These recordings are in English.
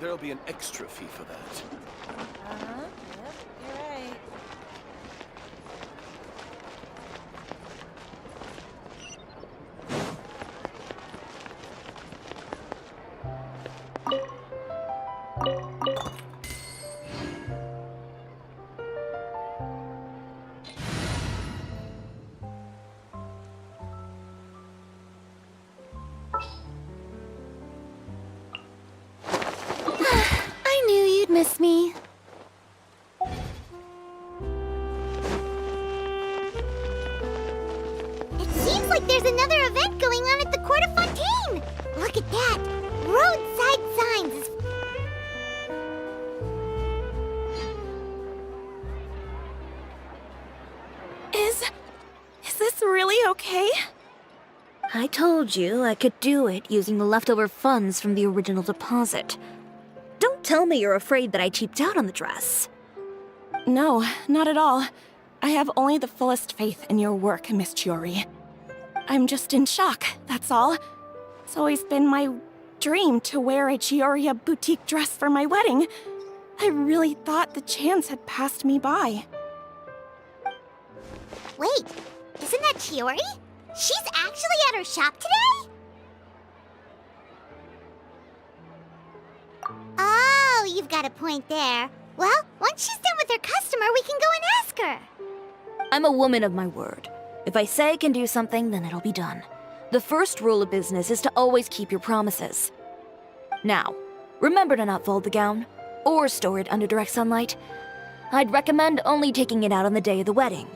There'll be an extra fee for that. Uh-huh. Yep, you're right. I knew you'd miss me. It seems like there's another event going on at the Court of Fontaine. Look at that. Roadside signs. Is this really okay? I told you I could do it using the leftover funds from the original deposit. Don't tell me you're afraid that I cheaped out on the dress. No, not at all. I have only the fullest faith in your work, Miss Chiori. I'm just in shock, that's all. It's always been my dream to wear a Chioria boutique dress for my wedding. I really thought the chance had passed me by. Wait, isn't that Chiori? She's actually at her shop today? Oh, you've got a point there. Well, once she's done with her customer, we can go and ask her. I'm a woman of my word. If I say I can do something, then it'll be done. The first rule of business is to always keep your promises. Now, remember to not fold the gown, or store it under direct sunlight. I'd recommend only taking it out on the day of the wedding.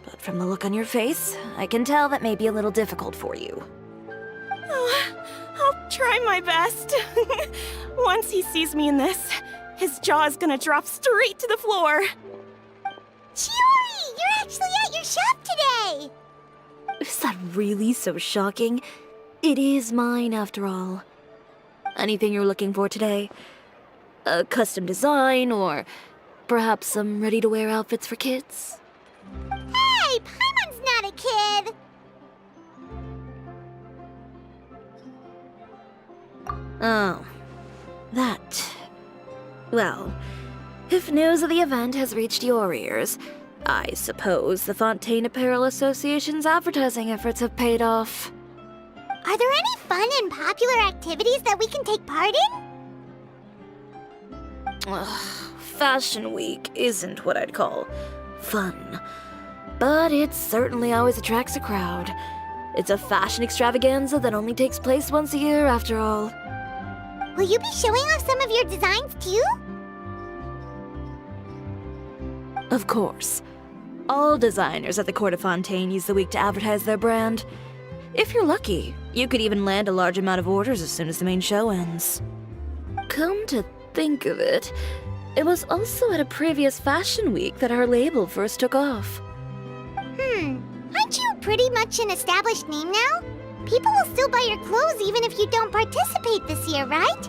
But from the look on your face, I can tell that may be a little difficult for you. Oh, I'll try my best. Once he sees me in this, his jaw is gonna drop straight to the floor. Chiori, you're actually at your shop today! Is that really so shocking? It is mine, after all. Anything you're looking for today? A custom design, or perhaps some ready-to-wear outfits for kids? Hey, Paimon's not a kid! Oh, that. Well, if news of the event has reached your ears, I suppose the Fontaine Apparel Association's advertising efforts have paid off. Are there any fun and popular activities that we can take part in? Ugh, Fashion Week isn't what I'd call fun. But it certainly always attracts a crowd. It's a fashion extravaganza that only takes place once a year, after all. Will you be showing off some of your designs too? Of course. All designers at the Court of Fontaine use the week to advertise their brand. If you're lucky, you could even land a large amount of orders as soon as the main show ends. Come to think of it, it was also at a previous Fashion Week that our label first took off. Aren't you pretty much an established name now? People will still buy your clothes even if you don't participate this year, right?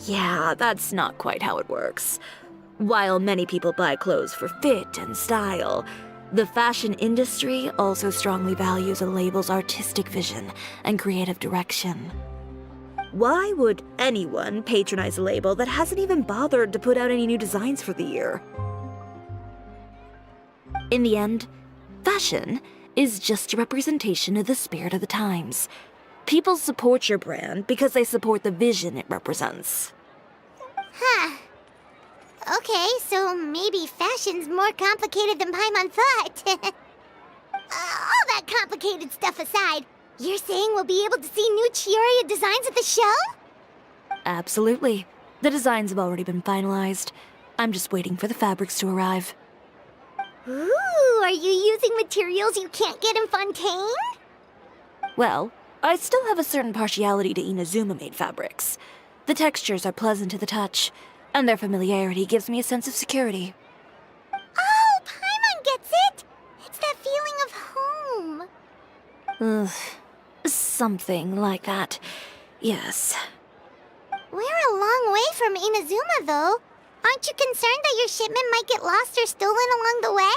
Yeah, that's not quite how it works. While many people buy clothes for fit and style, the fashion industry also strongly values a label's artistic vision and creative direction. Why would anyone patronize a label that hasn't even bothered to put out any new designs for the year? In the end, fashion is just a representation of the spirit of the times. People support your brand because they support the vision it represents. Huh. Okay, so maybe fashion's more complicated than Paimon thought. All that complicated stuff aside, you're saying we'll be able to see new Chioria designs at the show? Absolutely. The designs have already been finalized. I'm just waiting for the fabrics to arrive. Ooh, are you using materials you can't get in Fontaine? Well, I still have a certain partiality to Inazuma-made fabrics. The textures are pleasant to the touch, and their familiarity gives me a sense of security. Oh, Paimon gets it! It's that feeling of home. Ugh, something like that. Yes. We're a long way from Inazuma, though. Aren't you concerned that your shipment might get lost or stolen along the way?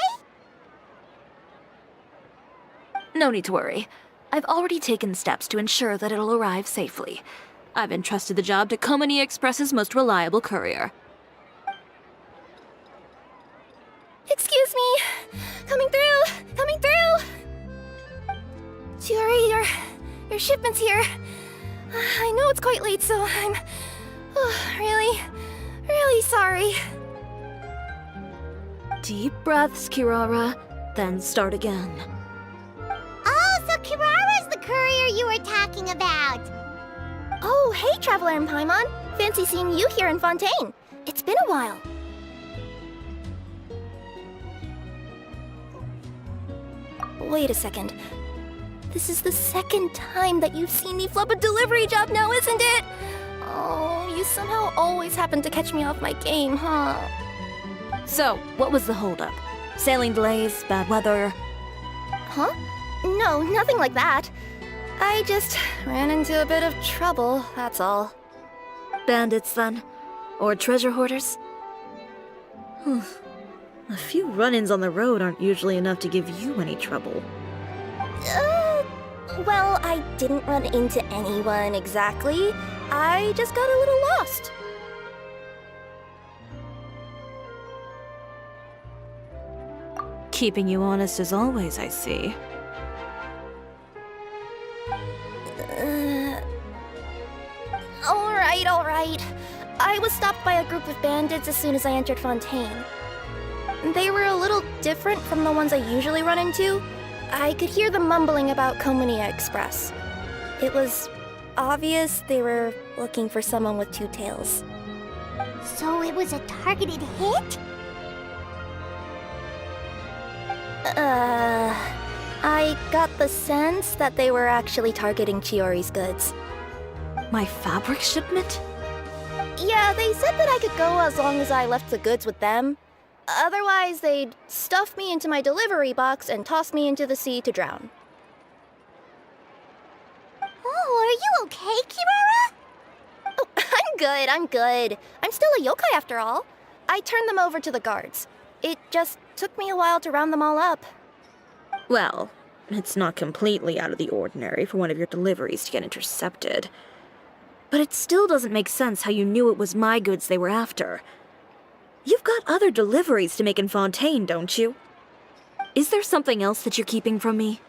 No need to worry. I've already taken steps to ensure that it'll arrive safely. I've entrusted the job to Komani Express's most reliable courier. Excuse me! Coming through! Coming through! Chiori, your shipment's here. I know it's quite late, so I'm really sorry. Deep breaths, Kirara, then start again. Oh, so Kirara's the courier you were talking about. Oh, hey, Traveler in Paimon. Fancy seeing you here in Fontaine. It's been a while. Wait a second. This is the second time that you've seen me flub a delivery job now, isn't it? Oh, you somehow always happen to catch me off my game, huh? So, what was the holdup? Sailing delays, bad weather? Huh? No, nothing like that. I just ran into a bit of trouble, that's all. Bandits, then? Or treasure hoarders? A few run-ins on the road aren't usually enough to give you any trouble. Well, I didn't run into anyone exactly. I just got a little lost. Keeping you honest as always, I see. All right. I was stopped by a group of bandits as soon as I entered Fontaine. They were a little different from the ones I usually run into. I could hear them mumbling about Komani Express. It was obvious they were looking for someone with two tails. So it was a targeted hit? I got the sense that they were actually targeting Chiori's goods. My fabric shipment? Yeah, they said that I could go as long as I left the goods with them. Otherwise, they'd stuff me into my delivery box and toss me into the sea to drown. Oh, are you okay, Kirara? Oh, I'm good. I'm still a yokai after all. I turned them over to the guards. It just took me a while to round them all up. Well, it's not completely out of the ordinary for one of your deliveries to get intercepted. But it still doesn't make sense how you knew it was my goods they were after. You've got other deliveries to make in Fontaine, don't you? Is there something else that you're keeping from me?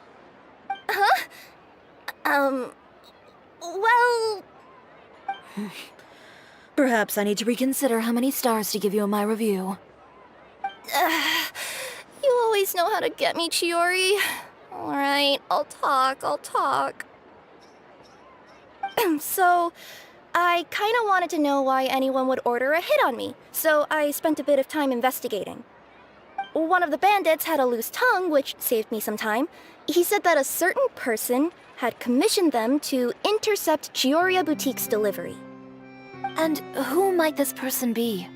Well... Perhaps I need to reconsider how many stars to give you in my review. You always know how to get me, Chiori. Alright, I'll talk. So, I kinda wanted to know why anyone would order a hit on me, so I spent a bit of time investigating. One of the bandits had a loose tongue, which saved me some time. He said that a certain person had commissioned them to intercept Cisoria Boutique's delivery. And who might this person be?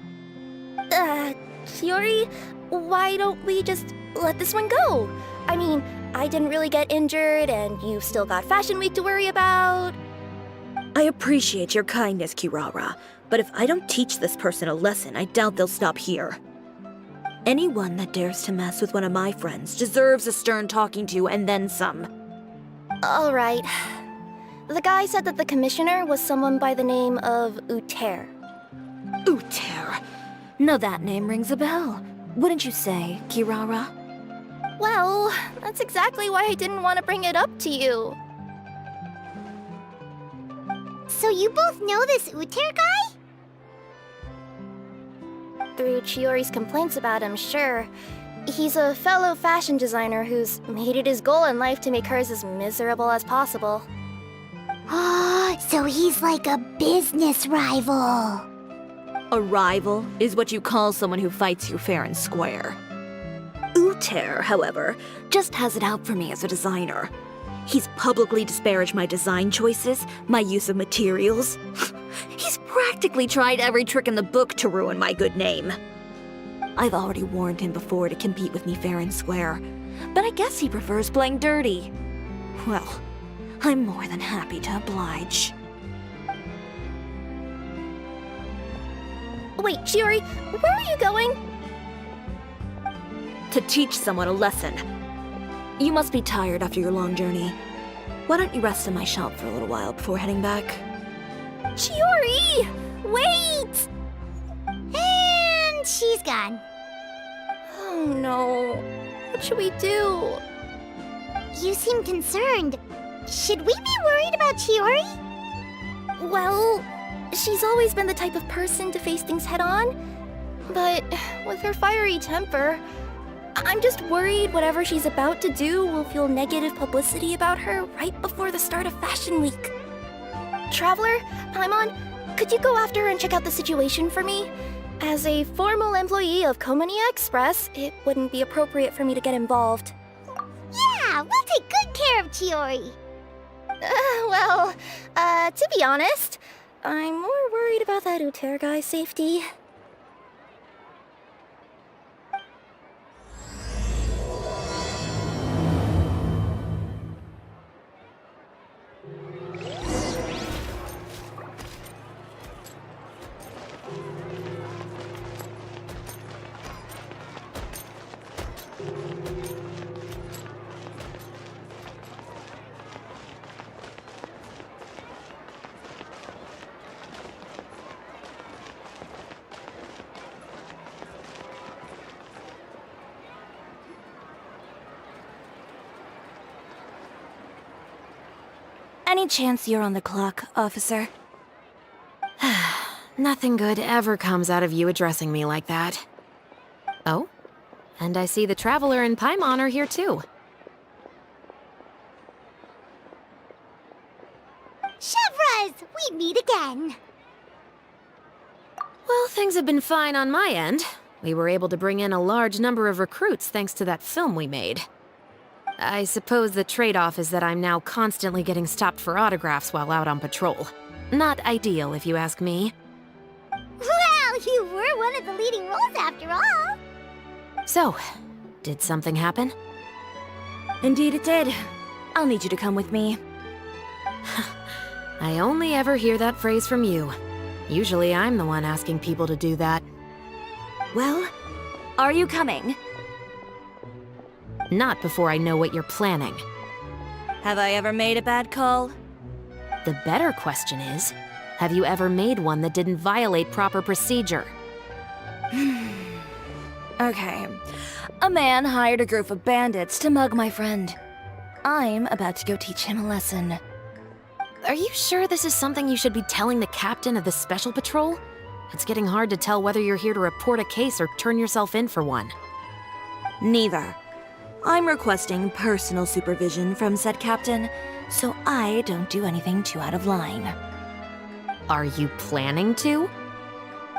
Chiori, why don't we just let this one go? I mean, I didn't really get injured, and you've still got Fashion Week to worry about. I appreciate your kindness, Kirara, but if I don't teach this person a lesson, I doubt they'll stop here. Anyone that dares to mess with one of my friends deserves a stern talking to and then some. All right. The guy said that the commissioner was someone by the name of Uter. Uter. Now that name rings a bell. Wouldn't you say, Kirara? Well, that's exactly why I didn't want to bring it up to you. So you both know this Uter guy? Through Chiori's complaints about him, sure. He's a fellow fashion designer who's made it his goal in life to make hers as miserable as possible. Oh, so he's like a business rival. A rival is what you call someone who fights you fair and square. Uter, however, just has it out for me as a designer. He's publicly disparaged my design choices, my use of materials. He's practically tried every trick in the book to ruin my good name. I've already warned him before to compete with me fair and square, but I guess he prefers playing dirty. Well, I'm more than happy to oblige. Wait, Chiori, where are you going? To teach someone a lesson. You must be tired after your long journey. Why don't you rest in my shop for a little while before heading back? Chiori! Wait! And she's gone. Oh no. What should we do? You seem concerned. Should we be worried about Chiori? Well, she's always been the type of person to face things head on. But with her fiery temper, I'm just worried whatever she's about to do will feel negative publicity about her right before the start of Fashion Week. Traveler, Paimon, could you go after her and check out the situation for me? As a formal employee of Komania Express, it wouldn't be appropriate for me to get involved. Yeah, we'll take good care of Chiori. To be honest, I'm more worried about that Uter guy's safety. Any chance you're on the clock, officer? Nothing good ever comes out of you addressing me like that. Oh? And I see the Traveler and Paimon are here too. Chevras, we meet again. Well, things have been fine on my end. We were able to bring in a large number of recruits thanks to that film we made. I suppose the trade-off is that I'm now constantly getting stopped for autographs while out on patrol. Not ideal, if you ask me. Well, you were one of the leading roles after all. So, did something happen? Indeed it did. I'll need you to come with me. I only ever hear that phrase from you. Usually I'm the one asking people to do that. Well, are you coming? Not before I know what you're planning. Have I ever made a bad call? The better question is, have you ever made one that didn't violate proper procedure? Okay. A man hired a group of bandits to mug my friend. I'm about to go teach him a lesson. Are you sure this is something you should be telling the captain of the Special Patrol? It's getting hard to tell whether you're here to report a case or turn yourself in for one. Neither. I'm requesting personal supervision from said captain, so I don't do anything too out of line. Are you planning to?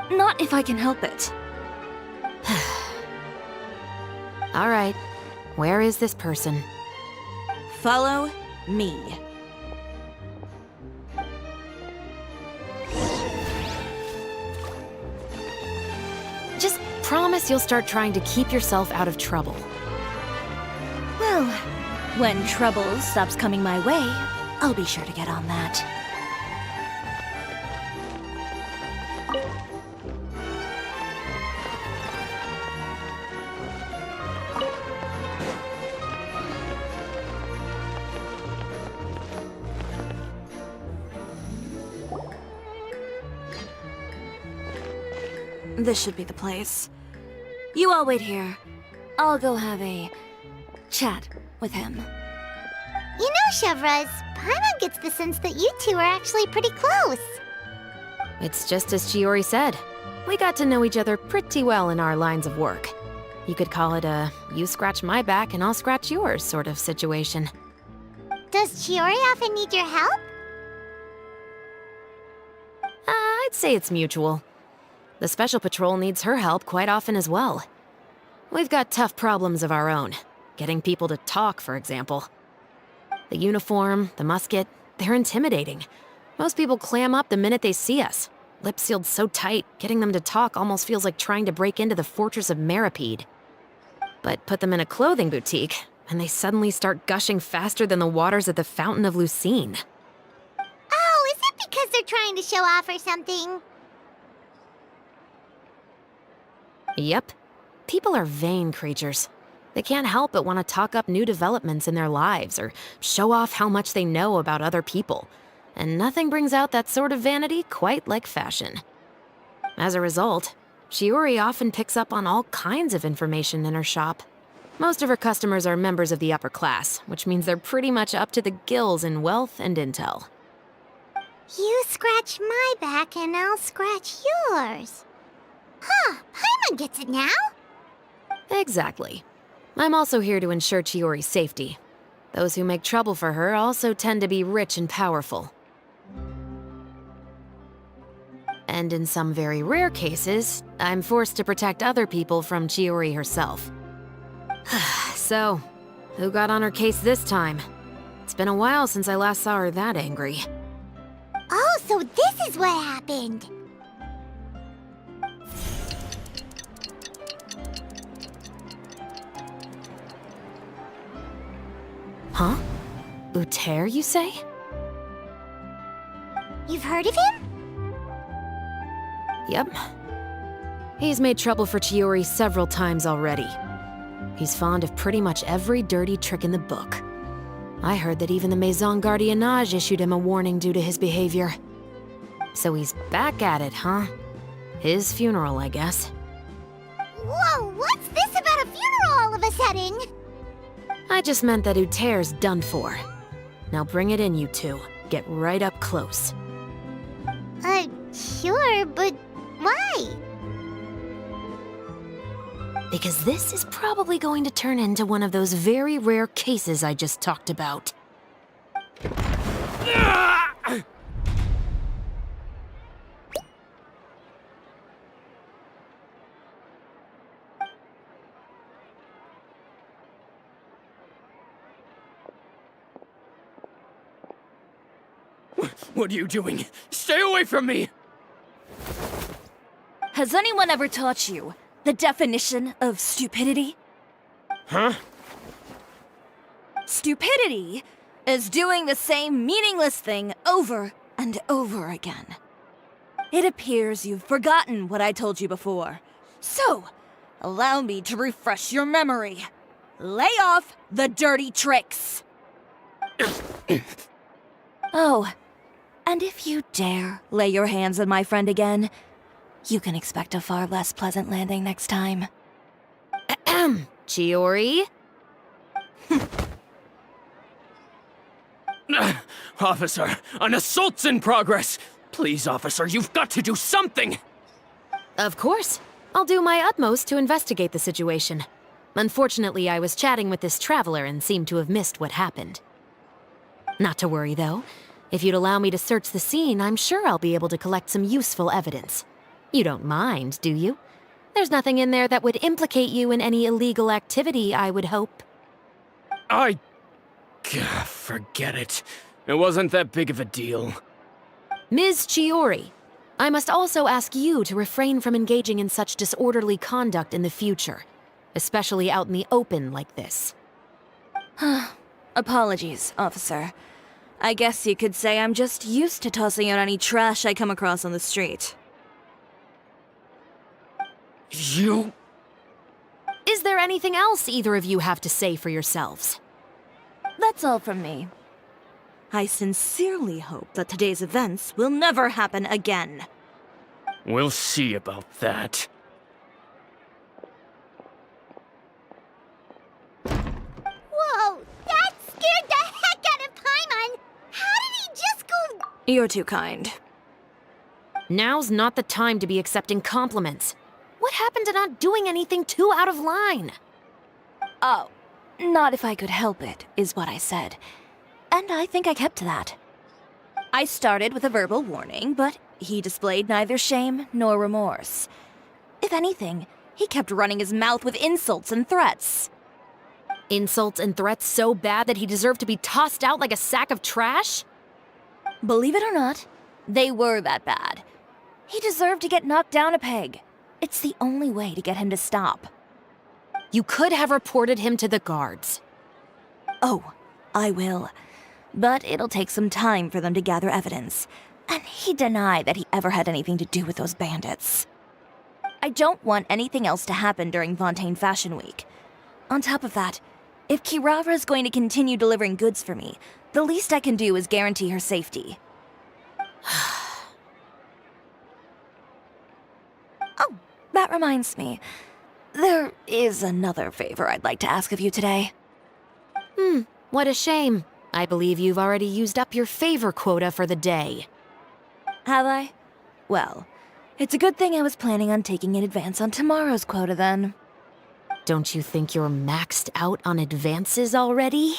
Not if I can help it. All right. Where is this person? Follow me. Just promise you'll start trying to keep yourself out of trouble. Well, when trouble stops coming my way, I'll be sure to get on that. This should be the place. You all wait here. I'll go have a chat with him. You know, Chevras, Paimon gets the sense that you two are actually pretty close. It's just as Chiori said. We got to know each other pretty well in our lines of work. You could call it a you scratch my back and I'll scratch yours sort of situation. Does Chiori often need your help? I'd say it's mutual. The Special Patrol needs her help quite often as well. We've got tough problems of our own. Getting people to talk, for example. The uniform, the musket, they're intimidating. Most people clam up the minute they see us. Lips sealed so tight, getting them to talk almost feels like trying to break into the fortress of Meripede. But put them in a clothing boutique, and they suddenly start gushing faster than the waters at the Fountain of Lucine. Oh, is it because they're trying to show off or something? Yep. People are vain creatures. They can't help but want to talk up new developments in their lives or show off how much they know about other people. And nothing brings out that sort of vanity quite like fashion. As a result, Chiori often picks up on all kinds of information in her shop. Most of her customers are members of the upper class, which means they're pretty much up to the gills in wealth and intel. You scratch my back and I'll scratch yours. Huh, Paimon gets it now? Exactly. I'm also here to ensure Chiori's safety. Those who make trouble for her also tend to be rich and powerful. And in some very rare cases, I'm forced to protect other people from Chiori herself. So, who got on her case this time? It's been a while since I last saw her that angry. Oh, so this is what happened. Huh? Uter, you say? You've heard of him? Yep. He's made trouble for Chiori several times already. He's fond of pretty much every dirty trick in the book. I heard that even the Maison Gardiennage issued him a warning due to his behavior. So he's back at it, huh? His funeral, I guess. Whoa, what's this about a funeral all of a sudden? I just meant that Uter's done for. Now bring it in, you two. Get right up close. Sure, but why? Because this is probably going to turn into one of those very rare cases I just talked about. What are you doing? Stay away from me! Has anyone ever taught you the definition of stupidity? Huh? Stupidity is doing the same meaningless thing over and over again. It appears you've forgotten what I told you before. So, allow me to refresh your memory. Lay off the dirty tricks. Oh, and if you dare lay your hands on my friend again, you can expect a far less pleasant landing next time. Ahem. Chiori? Officer, an assault's in progress! Please, officer, you've got to do something! Of course. I'll do my utmost to investigate the situation. Unfortunately, I was chatting with this traveler and seemed to have missed what happened. Not to worry, though. If you'd allow me to search the scene, I'm sure I'll be able to collect some useful evidence. You don't mind, do you? There's nothing in there that would implicate you in any illegal activity, I would hope. Forget it. It wasn't that big of a deal. Ms. Chiori, I must also ask you to refrain from engaging in such disorderly conduct in the future, especially out in the open like this. Apologies, officer. I guess you could say I'm just used to tossing out any trash I come across on the street. You... Is there anything else either of you have to say for yourselves? That's all from me. I sincerely hope that today's events will never happen again. We'll see about that. Whoa, that scared the heck out of Paimon! How did he just go... You're too kind. Now's not the time to be accepting compliments. What happened to not doing anything too out of line? Oh, not if I could help it, is what I said. And I think I kept to that. I started with a verbal warning, but he displayed neither shame nor remorse. If anything, he kept running his mouth with insults and threats. Insults and threats so bad that he deserved to be tossed out like a sack of trash? Believe it or not, they were that bad. He deserved to get knocked down a peg. It's the only way to get him to stop. You could have reported him to the guards. Oh, I will. But it'll take some time for them to gather evidence. And he denied that he ever had anything to do with those bandits. I don't want anything else to happen during Fontaine Fashion Week. On top of that, if Kirara is going to continue delivering goods for me, the least I can do is guarantee her safety. Oh, that reminds me. There is another favor I'd like to ask of you today. What a shame. I believe you've already used up your favor quota for the day. Have I? Well, it's a good thing I was planning on taking an advance on tomorrow's quota then. Don't you think you're maxed out on advances already?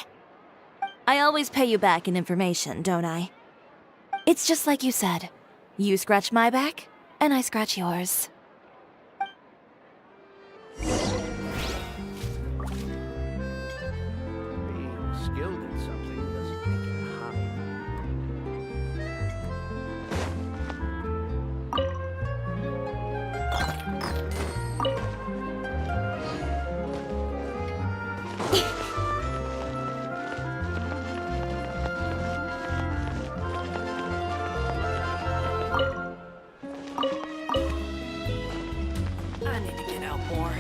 I always pay you back in information, don't I? It's just like you said. You scratch my back, and I scratch yours. Being skilled at something doesn't make it a hobby. I need to get out more.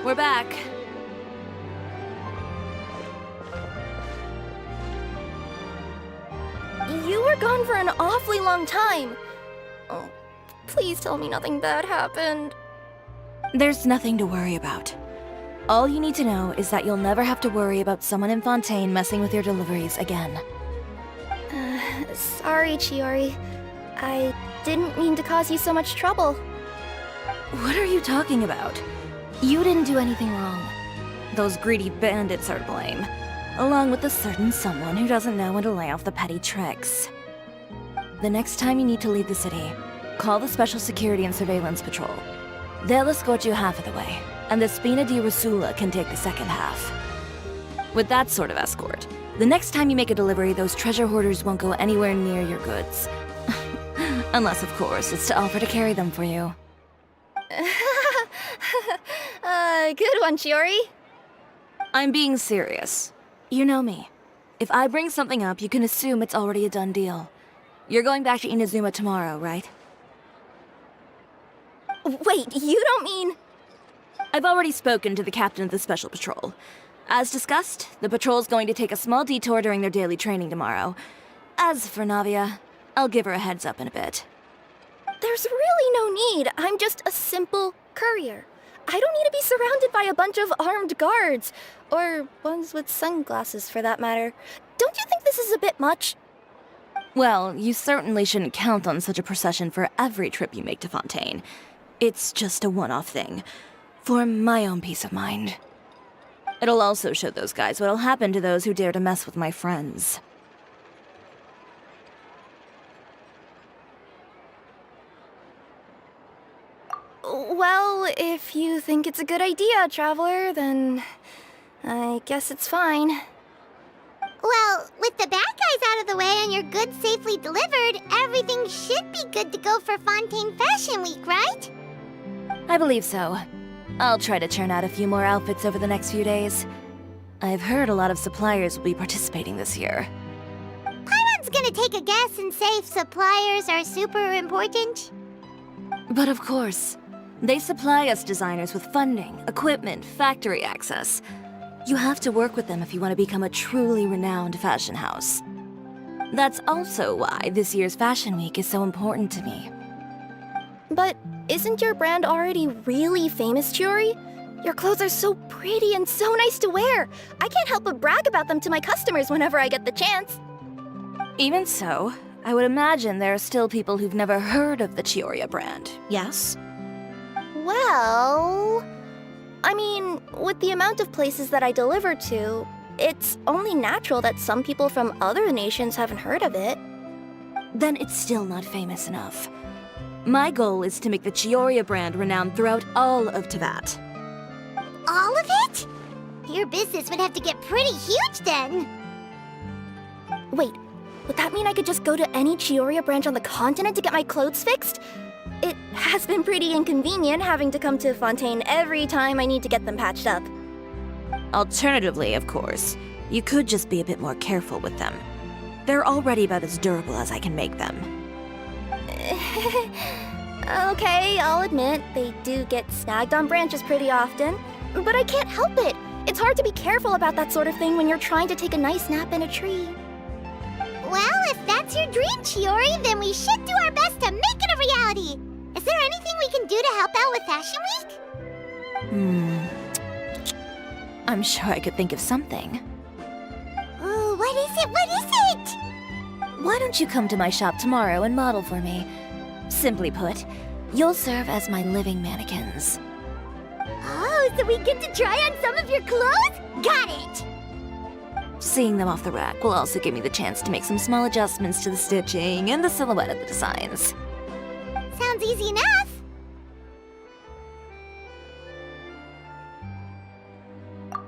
We're back. You were gone for an awfully long time. Oh, please tell me nothing bad happened. There's nothing to worry about. All you need to know is that you'll never have to worry about someone in Fontaine messing with your deliveries again. Sorry, Chiori. I didn't mean to cause you so much trouble. What are you talking about? You didn't do anything wrong. Those greedy bandits are to blame, along with a certain someone who doesn't know when to lay off the petty tricks. The next time you need to leave the city, call the Special Security and Surveillance Patrol. They'll escort you half of the way, and the Spina di Rusula can take the second half. With that sort of escort, the next time you make a delivery, those treasure hoarders won't go anywhere near your goods. Unless, of course, it's to offer to carry them for you. Good one, Chiori. I'm being serious. You know me. If I bring something up, you can assume it's already a done deal. You're going back to Inazuma tomorrow, right? Wait, you don't mean... I've already spoken to the captain of the Special Patrol. As discussed, the patrol's going to take a small detour during their daily training tomorrow. As for Navia, I'll give her a heads up in a bit. There's really no need. I'm just a simple courier. I don't need to be surrounded by a bunch of armed guards. Or ones with sunglasses, for that matter. Don't you think this is a bit much? Well, you certainly shouldn't count on such a procession for every trip you make to Fontaine. It's just a one-off thing, for my own peace of mind. It'll also show those guys what'll happen to those who dare to mess with my friends. Well, if you think it's a good idea, Traveler, then I guess it's fine. Well, with the bad guys out of the way and your goods safely delivered, everything should be good to go for Fontaine Fashion Week, right? I believe so. I'll try to churn out a few more outfits over the next few days. I've heard a lot of suppliers will be participating this year. Paimon's gonna take a guess and say suppliers are super important. But of course, they supply us designers with funding, equipment, factory access. You have to work with them if you want to become a truly renowned fashion house. That's also why this year's Fashion Week is so important to me. But isn't your brand already really famous, Chiori? Your clothes are so pretty and so nice to wear. I can't help but brag about them to my customers whenever I get the chance. Even so, I would imagine there are still people who've never heard of the Cisoria brand, yes? Well... I mean, with the amount of places that I deliver to, it's only natural that some people from other nations haven't heard of it. Then it's still not famous enough. My goal is to make the Cisoria brand renowned throughout all of Teyvat. All of it? Your business would have to get pretty huge then. Wait, would that mean I could just go to any Chioria branch on the continent to get my clothes fixed? It has been pretty inconvenient having to come to Fontaine every time I need to get them patched up. Alternatively, of course, you could just be a bit more careful with them. They're already about as durable as I can make them. Okay, I'll admit, they do get snagged on branches pretty often, but I can't help it. It's hard to be careful about that sort of thing when you're trying to take a nice nap in a tree. Well, if that's your dream, Chiori, then we should do our best to make it a reality. Is there anything we can do to help out with Fashion Week? I'm sure I could think of something. Ooh, what is it? What is it? Why don't you come to my shop tomorrow and model for me? Simply put, you'll serve as my living mannequins. Oh, so we get to try on some of your clothes? Got it! Seeing them off the rack will also give me the chance to make some small adjustments to the stitching and the silhouette of the designs. Sounds easy enough.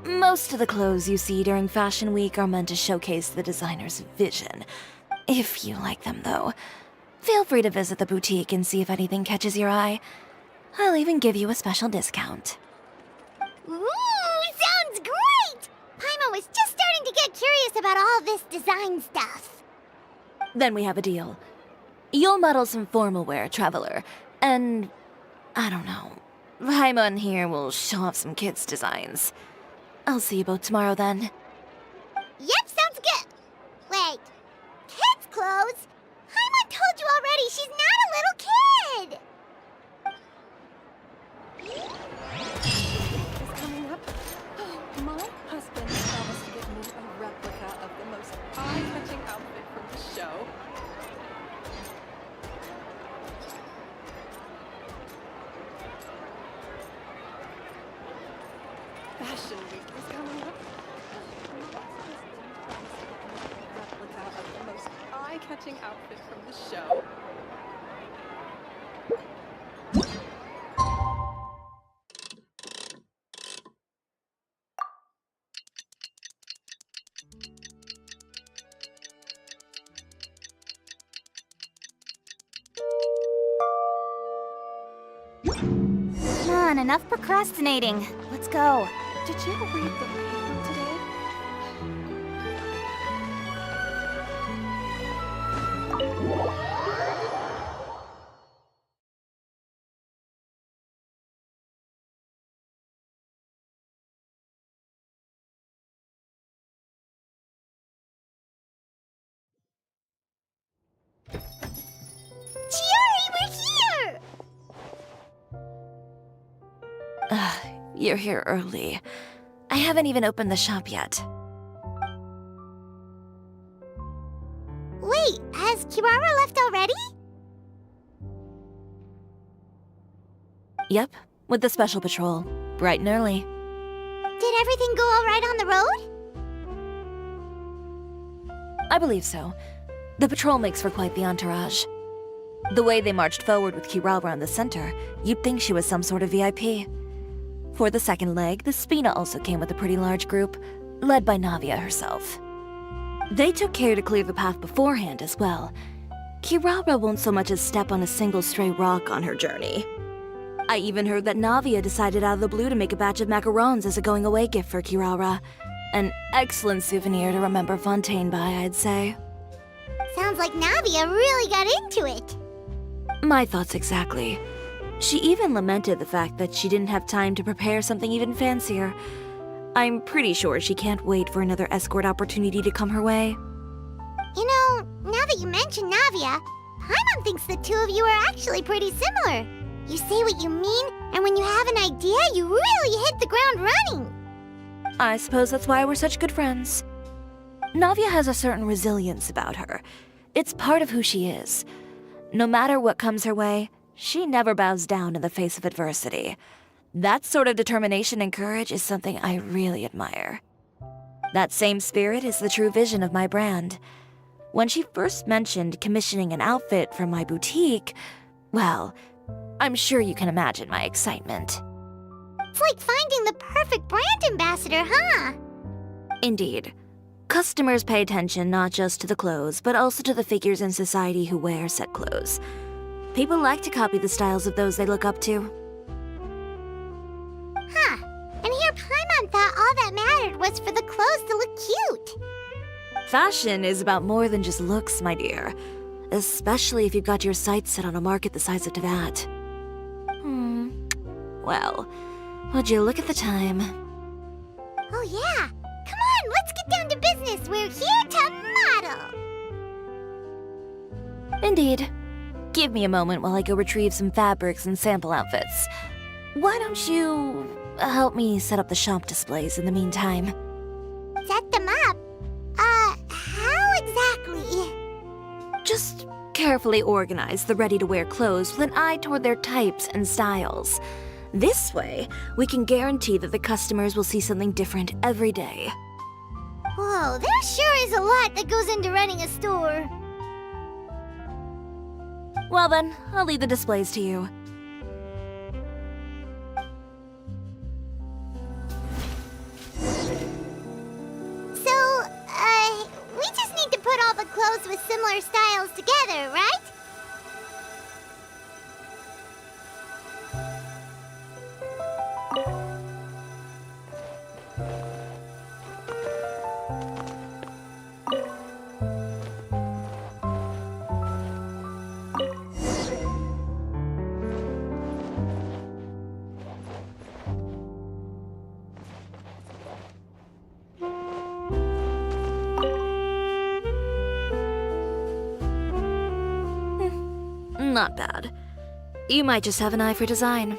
Most of the clothes you see during Fashion Week are meant to showcase the designer's vision. If you like them, though, feel free to visit the boutique and see if anything catches your eye. I'll even give you a special discount. Ooh, sounds great! Paimon was just starting to get curious about all this design stuff. Then we have a deal. You'll model some formal wear, Traveler, and I don't know. Paimon here will show off some kids' designs. I'll see you both tomorrow then. Yep, sounds good. Wait, kids' clothes? Paimon told you already she's not a little kid. Coming up. My husband promised to get me a replica of the most eye-catching outfit from the show. Fashion Week is coming up. Replica of the most eye-catching outfit from the show. Come on, enough procrastinating. Let's go. Did you read the paper today? Chiori, we're here! You're here early. I haven't even opened the shop yet. Wait, has Kirara left already? Yep, with the special patrol. Bright and early. Did everything go all right on the road? I believe so. The patrol makes for quite the entourage. The way they marched forward with Kirara in the center, you'd think she was some sort of VIP. For the second leg, the Spina also came with a pretty large group, led by Navia herself. They took care to clear the path beforehand as well. Kirara won't so much as step on a single stray rock on her journey. I even heard that Navia decided out of the blue to make a batch of macarons as a going-away gift for Kirara. An excellent souvenir to remember Fontaine by, I'd say. Sounds like Navia really got into it. My thoughts exactly. She even lamented the fact that she didn't have time to prepare something even fancier. I'm pretty sure she can't wait for another escort opportunity to come her way. You know, now that you mention Navia, Paimon thinks the two of you are actually pretty similar. You say what you mean, and when you have an idea, you really hit the ground running. I suppose that's why we're such good friends. Navia has a certain resilience about her. It's part of who she is. No matter what comes her way, she never bows down in the face of adversity. That sort of determination and courage is something I really admire. That same spirit is the true vision of my brand. When she first mentioned commissioning an outfit for my boutique, well, I'm sure you can imagine my excitement. It's like finding the perfect brand ambassador, huh? Indeed. Customers pay attention not just to the clothes, but also to the figures in society who wear said clothes. People like to copy the styles of those they look up to. Huh. And here Paimon thought all that mattered was for the clothes to look cute. Fashion is about more than just looks, my dear. Especially if you've got your sights set on a market the size of Teyvat. Well, would you look at the time? Oh yeah. Come on, let's get down to business. We're here to model. Indeed. Give me a moment while I go retrieve some fabrics and sample outfits. Why don't you help me set up the shop displays in the meantime? Set them up? How exactly? Just carefully organize the ready-to-wear clothes with an eye toward their types and styles. This way, we can guarantee that the customers will see something different every day. Whoa, there sure is a lot that goes into running a store. Well then, I'll leave the displays to you. So, we just need to put all the clothes with similar styles together, right? Not bad. You might just have an eye for design.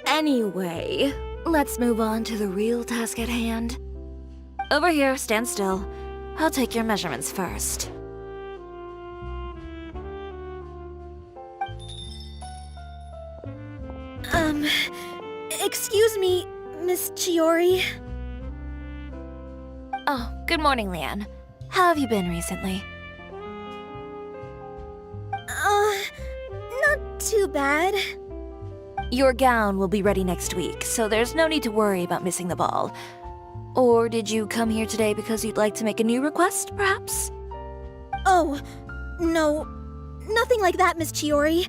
Anyway, let's move on to the real task at hand. Over here, stand still. I'll take your measurements first. Excuse me, Miss Chiori. Oh, good morning, Leanne. How have you been recently? Not too bad. Your gown will be ready next week, so there's no need to worry about missing the ball. Or did you come here today because you'd like to make a new request, perhaps? Oh, no. Nothing like that, Miss Chiori.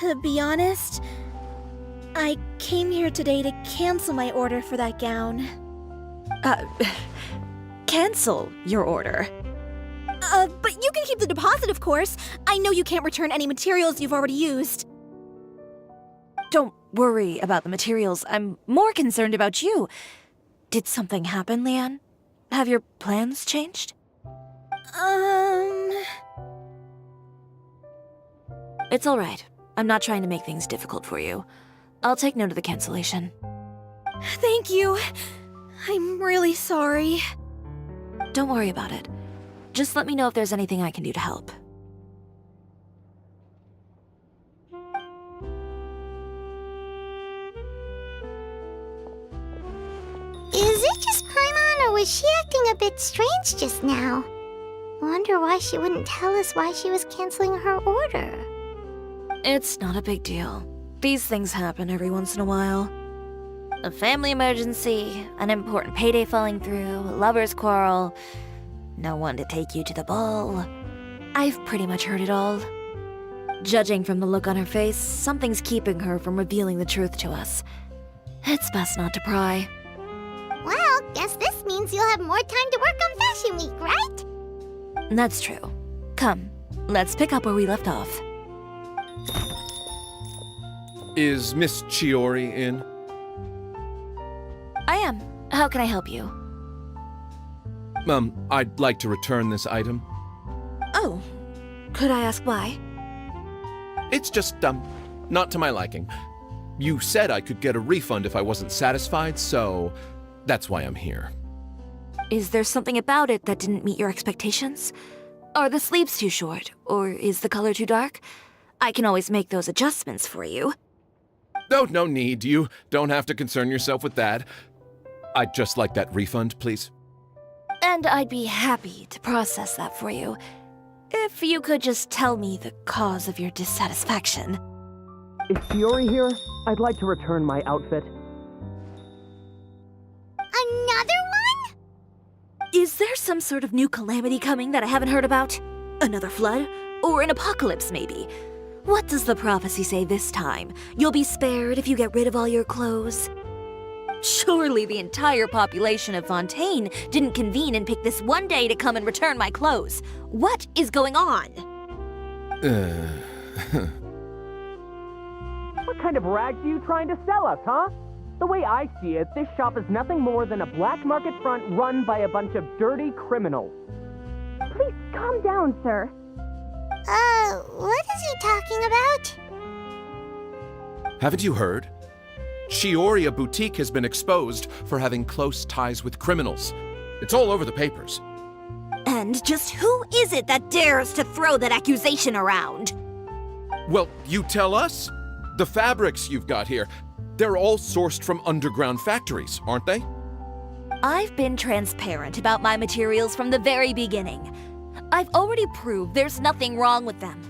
To be honest, I came here today to cancel my order for that gown. Cancel your order. But you can keep the deposit, of course. I know you can't return any materials you've already used. Don't worry about the materials. I'm more concerned about you. Did something happen, Leanne? Have your plans changed? It's all right. I'm not trying to make things difficult for you. I'll take note of the cancellation. Thank you. I'm really sorry. Don't worry about it. Just let me know if there's anything I can do to help. Is it just Paimon, or was she acting a bit strange just now? Wonder why she wouldn't tell us why she was canceling her order. It's not a big deal. These things happen every once in a while. A family emergency, an important payday falling through, a lover's quarrel, no one to take you to the ball. I've pretty much heard it all. Judging from the look on her face, something's keeping her from revealing the truth to us. It's best not to pry. Well, guess this means you'll have more time to work on Fashion Week, right? That's true. Come, let's pick up where we left off. Is Miss Chiori in? I am. How can I help you? I'd like to return this item. Oh, could I ask why? It's just, not to my liking. You said I could get a refund if I wasn't satisfied, so that's why I'm here. Is there something about it that didn't meet your expectations? Are the sleeves too short, or is the color too dark? I can always make those adjustments for you. Oh, no need. You don't have to concern yourself with that. I'd just like that refund, please. And I'd be happy to process that for you, if you could just tell me the cause of your dissatisfaction. Is Chiori here? I'd like to return my outfit. Another one? Is there some sort of new calamity coming that I haven't heard about? Another flood? Or an apocalypse, maybe? What does the prophecy say this time? You'll be spared if you get rid of all your clothes? Surely the entire population of Fontaine didn't convene and pick this one day to come and return my clothes. What is going on? What kind of rags are you trying to sell us, huh? The way I see it, this shop is nothing more than a black market front run by a bunch of dirty criminals. Please calm down, sir. What is he talking about? Haven't you heard? Chiori Boutique has been exposed for having close ties with criminals. It's all over the papers. And just who is it that dares to throw that accusation around? Well, you tell us. The fabrics you've got here, they're all sourced from underground factories, aren't they? I've been transparent about my materials from the very beginning. I've already proved there's nothing wrong with them.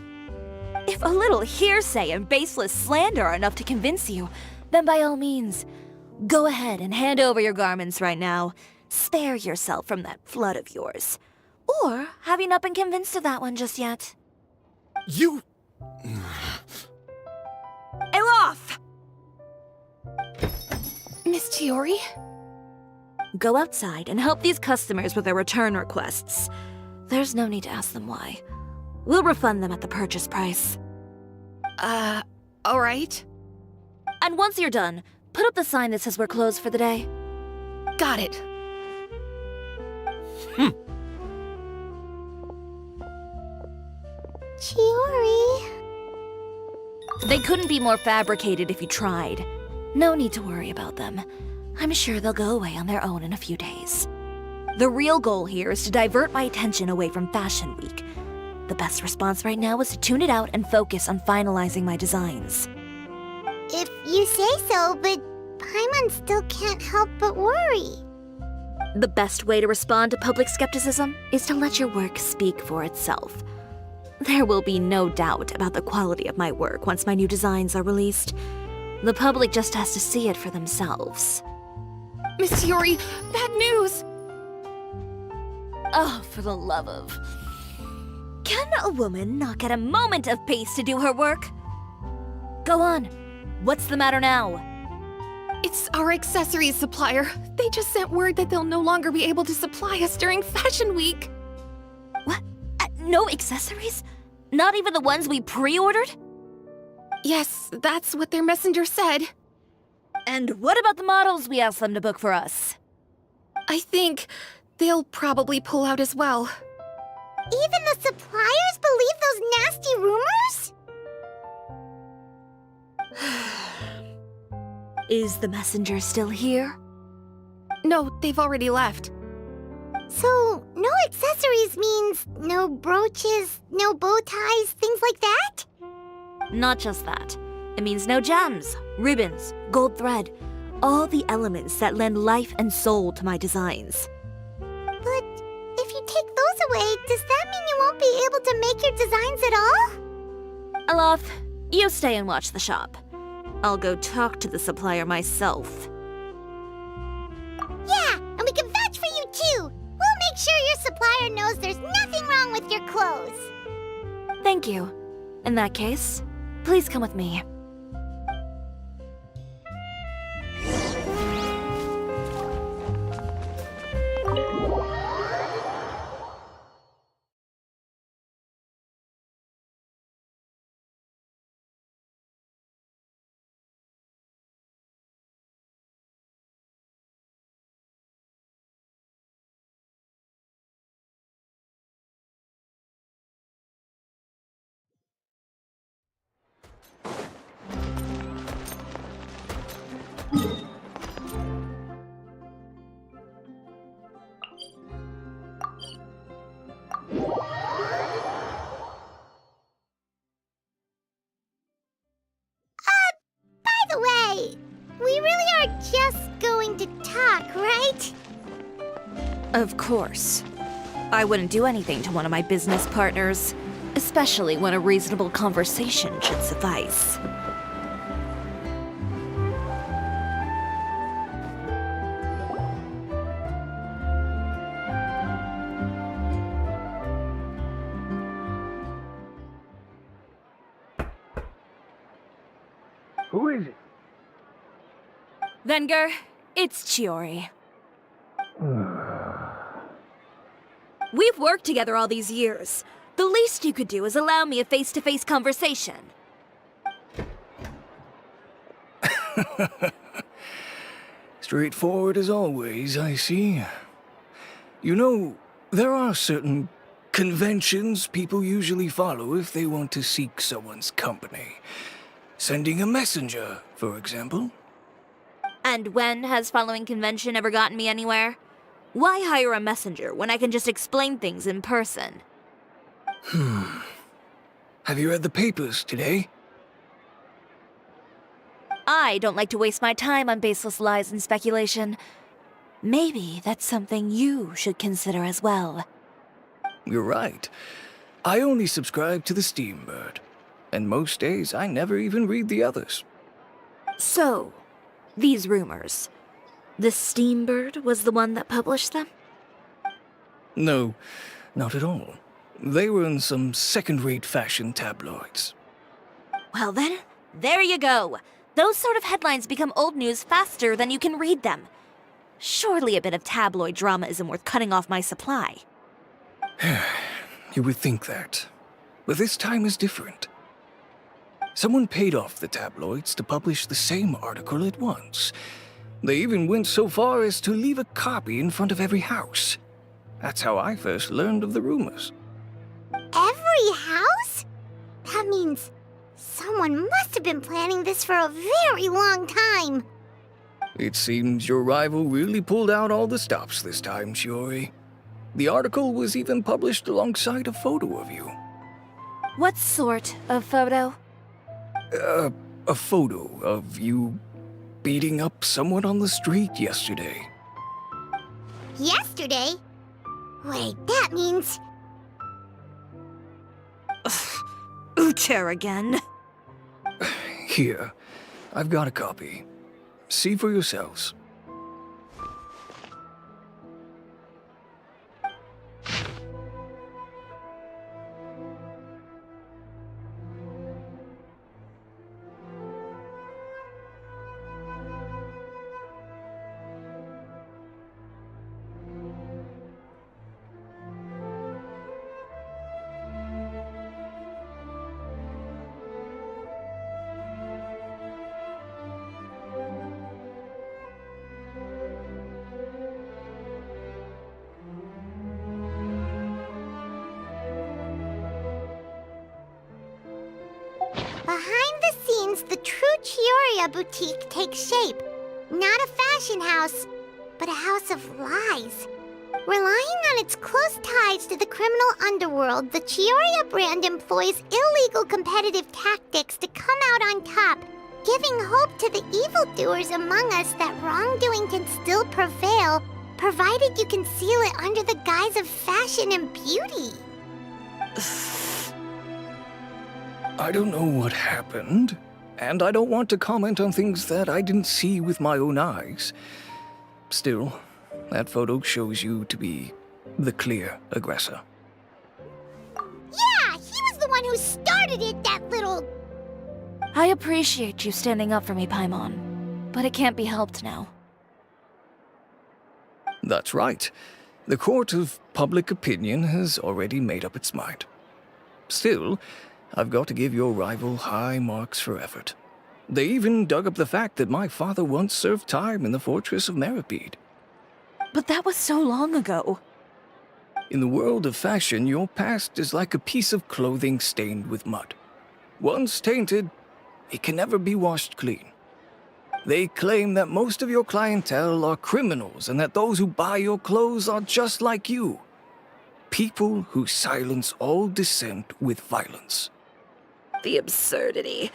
If a little hearsay and baseless slander are enough to convince you, then by all means, go ahead and hand over your garments right now. Spare yourself from that flood of yours. Or have you not been convinced of that one just yet? You... Elof! Miss Chiori? Go outside and help these customers with their return requests. There's no need to ask them why. We'll refund them at the purchase price. Alright. And once you're done, put up the sign that says we're closed for the day. Got it. Chiori. They couldn't be more fabricated if you tried. No need to worry about them. I'm sure they'll go away on their own in a few days. The real goal here is to divert my attention away from Fashion Week. The best response right now is to tune it out and focus on finalizing my designs. If you say so, but Paimon still can't help but worry. The best way to respond to public skepticism is to let your work speak for itself. There will be no doubt about the quality of my work once my new designs are released. The public just has to see it for themselves. Miss Chiori, bad news! Oh, for the love of... Can a woman not get a moment of peace to do her work? Go on. What's the matter now? It's our accessories supplier. They just sent word that they'll no longer be able to supply us during Fashion Week. What? No accessories? Not even the ones we pre-ordered? Yes, that's what their messenger said. And what about the models we asked them to book for us? I think they'll probably pull out as well. Even the suppliers believe those nasty rumors? Is the messenger still here? No, they've already left. So, no accessories means no brooches, no bow ties, things like that? Not just that. It means no gems, ribbons, gold thread, all the elements that lend life and soul to my designs. But if you take those away, does that mean you won't be able to make your designs at all? Alof, you stay and watch the shop. I'll go talk to the supplier myself. Yeah, and we can vouch for you too! We'll make sure your supplier knows there's nothing wrong with your clothes! Thank you. In that case, please come with me. By the way, we really are just going to talk, right? Of course. I wouldn't do anything to one of my business partners, especially when a reasonable conversation should suffice. Who is it? Venger, it's Chiori. We've worked together all these years. The least you could do is allow me a face-to-face conversation. Straightforward as always, I see. You know, there are certain conventions people usually follow if they want to seek someone's company. Sending a messenger, for example. And when has following convention ever gotten me anywhere? Why hire a messenger when I can just explain things in person? Have you read the papers today? I don't like to waste my time on baseless lies and speculation. Maybe that's something you should consider as well. You're right. I only subscribe to the Steambird. And most days I never even read the others. So, these rumors. The Steambird was the one that published them? No, not at all. They were in some second-rate fashion tabloids. Well then, there you go. Those sort of headlines become old news faster than you can read them. Surely a bit of tabloid drama isn't worth cutting off my supply. You would think that. But this time is different. Someone paid off the tabloids to publish the same article at once. They even went so far as to leave a copy in front of every house. That's how I first learned of the rumors. Every house? That means someone must have been planning this for a very long time. It seems your rival really pulled out all the stops this time, Chiori. The article was even published alongside a photo of you. What sort of photo? A photo of you beating up someone on the street yesterday. Yesterday? Wait, that means... Ucher again. Here, I've got a copy. See for yourselves. Behind the scenes, the true Cisoria boutique takes shape. Not a fashion house, but a house of lies. Relying on its close ties to the criminal underworld, the Cisoria brand employs illegal competitive tactics to come out on top, giving hope to the evildoers among us that wrongdoing can still prevail, provided you conceal it under the guise of fashion and beauty. I don't know what happened, and I don't want to comment on things that I didn't see with my own eyes. Still, that photo shows you to be the clear aggressor. Yeah, he was the one who started it, that little... I appreciate you standing up for me, Paimon, but it can't be helped now. That's right. The court of public opinion has already made up its mind. Still, I've got to give your rival high marks for effort. They even dug up the fact that my father once served time in the fortress of Meripede. But that was so long ago. In the world of fashion, your past is like a piece of clothing stained with mud. Once tainted, it can never be washed clean. They claim that most of your clientele are criminals and that those who buy your clothes are just like you. People who silence all dissent with violence. The absurdity.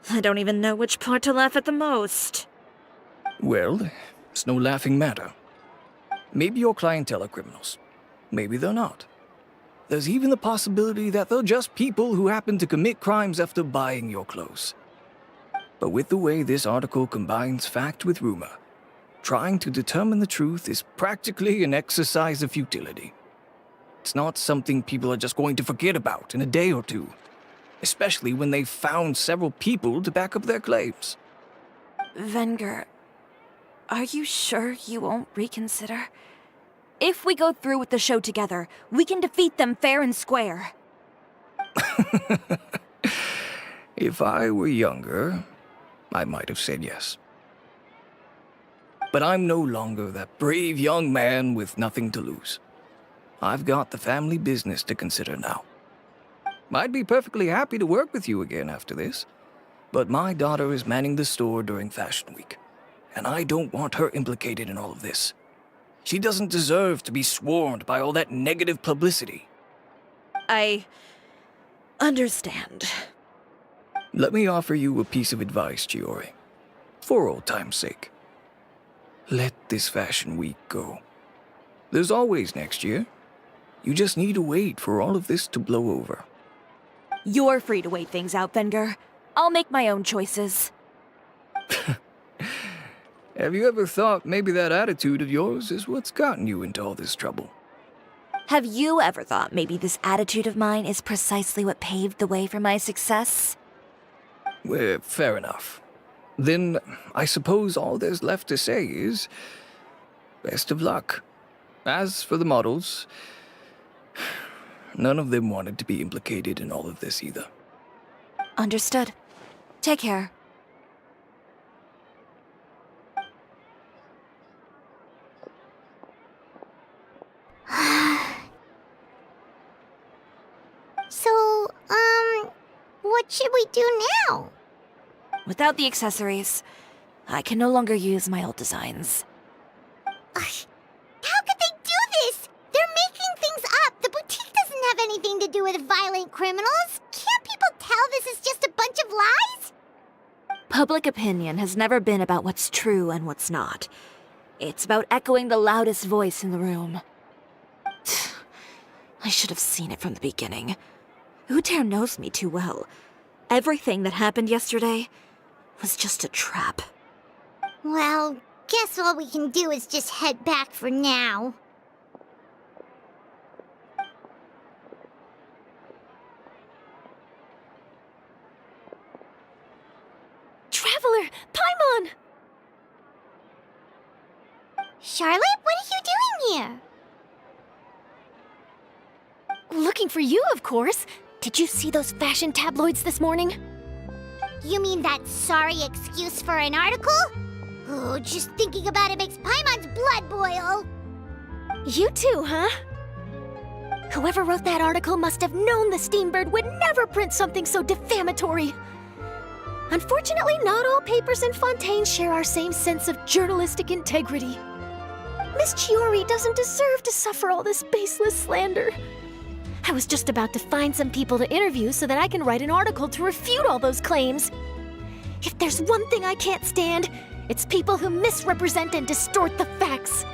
I don't even know which part to laugh at the most. Well, it's no laughing matter. Maybe your clientele are criminals. Maybe they're not. There's even the possibility that they're just people who happen to commit crimes after buying your clothes. But with the way this article combines fact with rumor, trying to determine the truth is practically an exercise of futility. It's not something people are just going to forget about in a day or two. especially when they've found several people to back up their claims. Venger, are you sure you won't reconsider? If we go through with the show together, we can defeat them fair and square. If I were younger, I might have said yes. But I'm no longer that brave young man with nothing to lose. I've got the family business to consider now. I'd be perfectly happy to work with you again after this, but my daughter is manning the store during Fashion Week, and I don't want her implicated in all of this. She doesn't deserve to be swarmed by all that negative publicity. I understand. Let me offer you a piece of advice, Chiori. For old time's sake. Let this Fashion Week go. There's always next year. You just need to wait for all of this to blow over. You're free to wait things out, Venger. I'll make my own choices. Have you ever thought maybe that attitude of yours is what's gotten you into all this trouble? Have you ever thought maybe this attitude of mine is precisely what paved the way for my success? Well, fair enough. Then I suppose all there's left to say is best of luck. As for the models, none of them wanted to be implicated in all of this either. Understood. Take care. So, what should we do now? Without the accessories, I can no longer use my old designs. How could they do this? They're making things up. The boutique doesn't have anything to do with violent criminals. Can't people tell this is just a bunch of lies? Public opinion has never been about what's true and what's not. It's about echoing the loudest voice in the room. I should have seen it from the beginning. Uter knows me too well. Everything that happened yesterday was just a trap. Well, guess all we can do is just head back for now. Traveler! Paimon! Charlotte, what are you doing here? Looking for you, of course. Did you see those fashion tabloids this morning? You mean that sorry excuse for an article? Oh, just thinking about it makes Paimon's blood boil. You too, huh? Whoever wrote that article must have known the Steambird would never print something so defamatory. Unfortunately, not all papers in Fontaine share our same sense of journalistic integrity. Miss Chiori doesn't deserve to suffer all this baseless slander. I was just about to find some people to interview so that I can write an article to refute all those claims. If there's one thing I can't stand, it's people who misrepresent and distort the facts.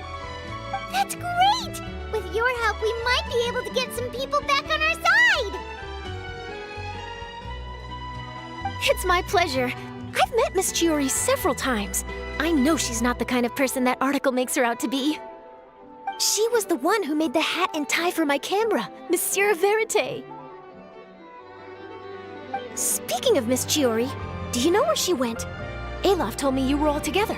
That's great! With your help, we might be able to get some people back on our side! It's my pleasure. I've met Miss Chiori several times. I know she's not the kind of person that article makes her out to be. She was the one who made the hat and tie for my camera, Monsieur Verite. Speaking of Miss Chiori, do you know where she went? Alof told me you were all together.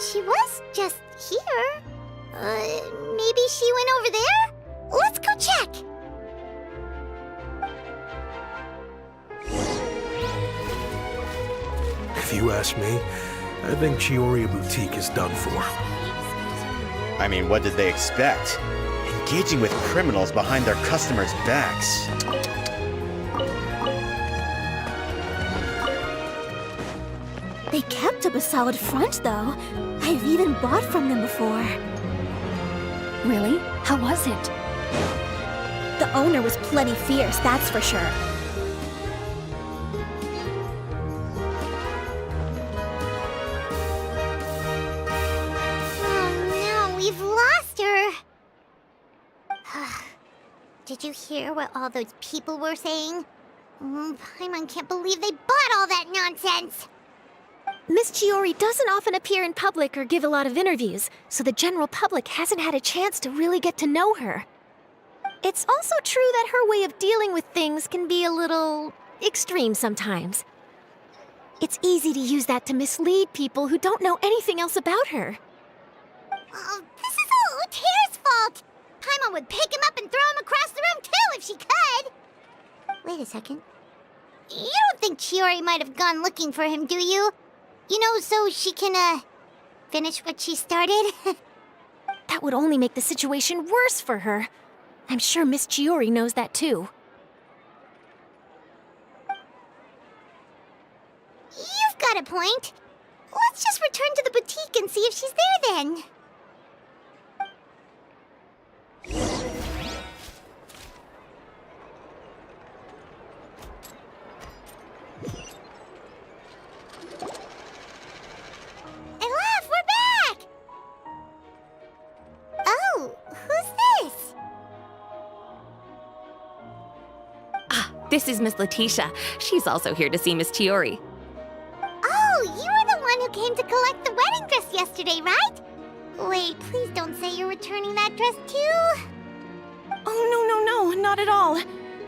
She was just here. Maybe she went over there? Let's go check! If you ask me, I think Cisoria Boutique is done for. I mean, what did they expect? Engaging with criminals behind their customers' backs. They kept up a solid front, though. I've even bought from them before. Really? How was it? The owner was plenty fierce, that's for sure. Oh no, we've lost her. Did you hear what all those people were saying? Paimon can't believe they bought all that nonsense. Miss Chiori doesn't often appear in public or give a lot of interviews, so the general public hasn't had a chance to really get to know her. It's also true that her way of dealing with things can be a little extreme sometimes. It's easy to use that to mislead people who don't know anything else about her. Oh, this is all Tear's fault! Paimon would pick him up and throw him across the room too if she could! Wait a second. You don't think Chiori might have gone looking for him, do you? You know, so she can, finish what she started? That would only make the situation worse for her. I'm sure Miss Chiori knows that too. You've got a point. Let's just return to the boutique and see if she's there then. Elaf, we're back! Oh, who's this? This is Miss Letitia. She's also here to see Miss Chiori. Oh, you were the one who came to collect the wedding dress yesterday, right? Wait, please don't say you're returning that dress too. Oh, no, not at all.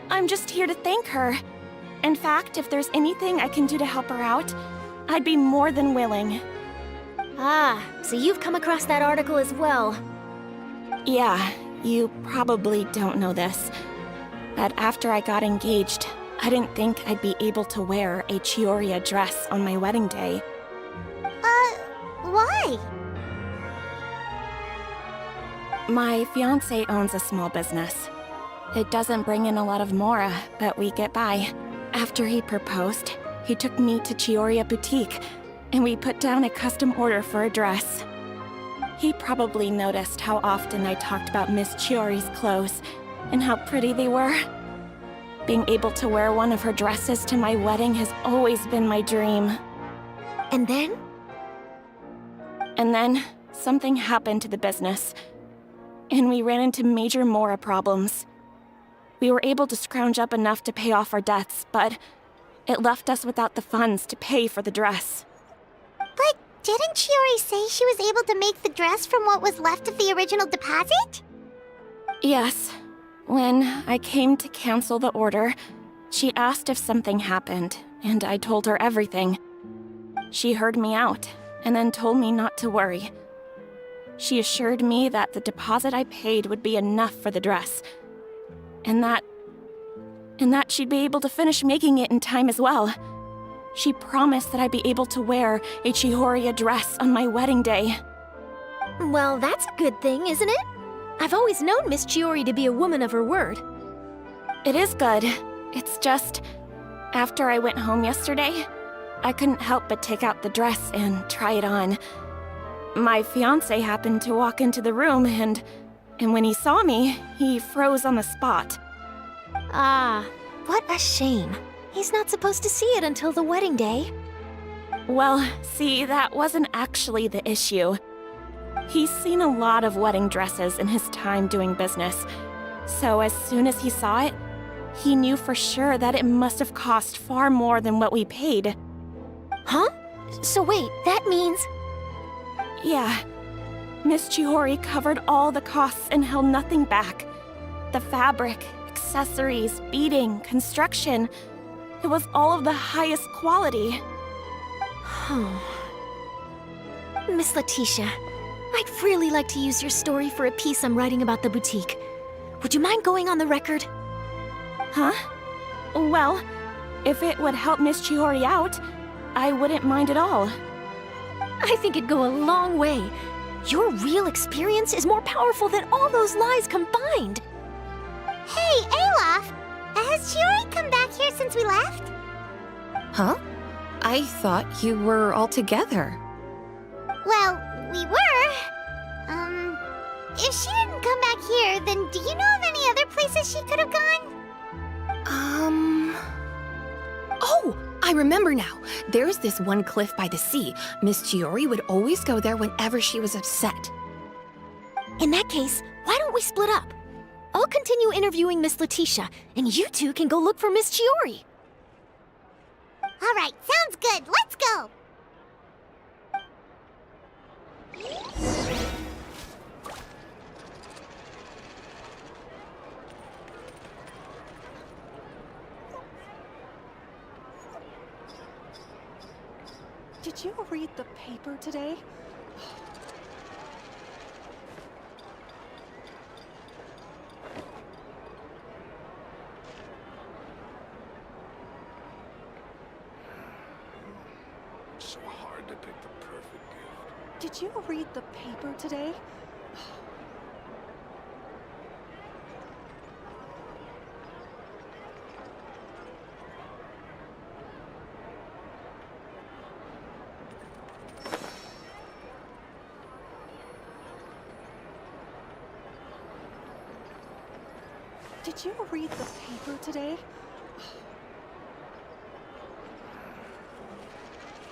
I'm just here to thank her. In fact, if there's anything I can do to help her out, I'd be more than willing. Ah, so you've come across that article as well. Yeah, you probably don't know this, but after I got engaged, I didn't think I'd be able to wear a Chiori dress on my wedding day. Why? My fiancé owns a small business. It doesn't bring in a lot of mora, but we get by. After he proposed, he took me to Cisoria Boutique, and we put down a custom order for a dress. He probably noticed how often I talked about Miss Chiori's clothes, and how pretty they were. Being able to wear one of her dresses to my wedding has always been my dream. And then? And then, something happened to the business, and we ran into major mora problems. We were able to scrounge up enough to pay off our debts, but it left us without the funds to pay for the dress. But didn't Chiori say she was able to make the dress from what was left of the original deposit? Yes. When I came to cancel the order, she asked if something happened, and I told her everything. She heard me out, and then told me not to worry. She assured me that the deposit I paid would be enough for the dress, and that she'd be able to finish making it in time as well. She promised that I'd be able to wear a Chiori dress on my wedding day. Well, that's a good thing, isn't it? I've always known Miss Chiori to be a woman of her word. It is good. It's just, after I went home yesterday, I couldn't help but take out the dress and try it on. My fiancé happened to walk into the room and when he saw me, he froze on the spot. Ah, what a shame. He's not supposed to see it until the wedding day. Well, see, that wasn't actually the issue. He's seen a lot of wedding dresses in his time doing business, so as soon as he saw it, he knew for sure that it must have cost far more than what we paid. Huh? So wait, that means... Yeah. Miss Chiori covered all the costs and held nothing back. The fabric, accessories, beading, construction. It was all of the highest quality. Miss Letitia, I'd really like to use your story for a piece I'm writing about the boutique. Would you mind going on the record? Huh? Well, if it would help Miss Chiori out, I wouldn't mind at all. I think it'd go a long way. Your real experience is more powerful than all those lies combined. Hey, Olaf! Has Chiori come back here since we left? Huh? I thought you were all together. Well, we were. If she didn't come back here, then do you know of any other places she could have gone? Oh, I remember now. There's this one cliff by the sea. Miss Chiori would always go there whenever she was upset. In that case, why don't we split up? I'll continue interviewing Miss Letitia, and you two can go look for Miss Chiori. All right, sounds good. Let's go. Did you read the paper today? So hard to pick the perfect gift. Did you read the paper today? Did you read the paper today?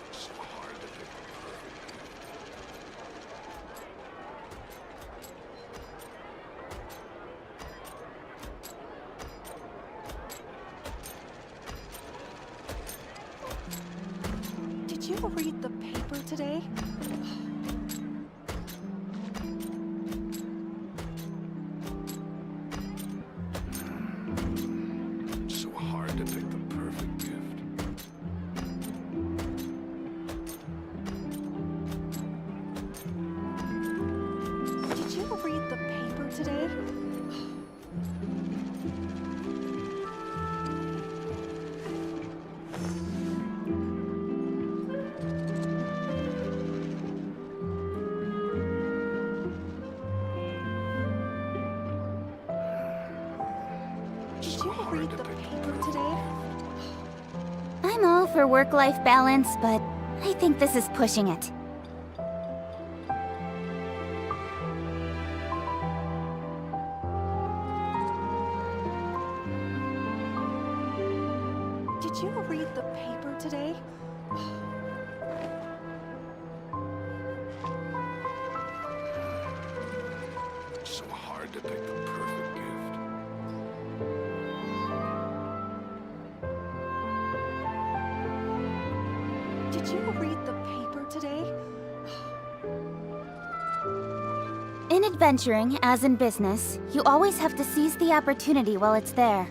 So hard to pick the perfect gift. Did you read the paper today? So hard to pick the perfect gift. Did you read the paper today? Did you read the paper today? I'm all for work-life balance, but I think this is pushing it. Did you read the paper today? So hard to pick the perfect gift. Did you read the paper today? In adventuring, as in business, you always have to seize the opportunity while it's there.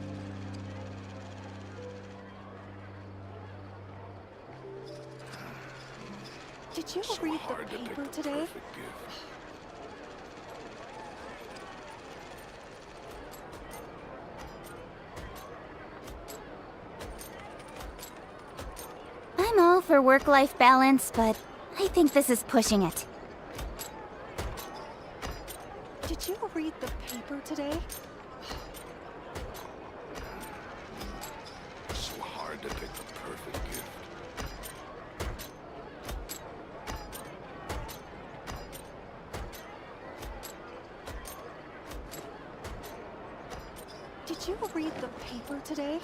Did you So read hard the to pick paper the today? perfect gift. I'm all for work-life balance, but I think this is pushing it. Did you read the paper today? So hard to pick the perfect gift. Did you read the paper today?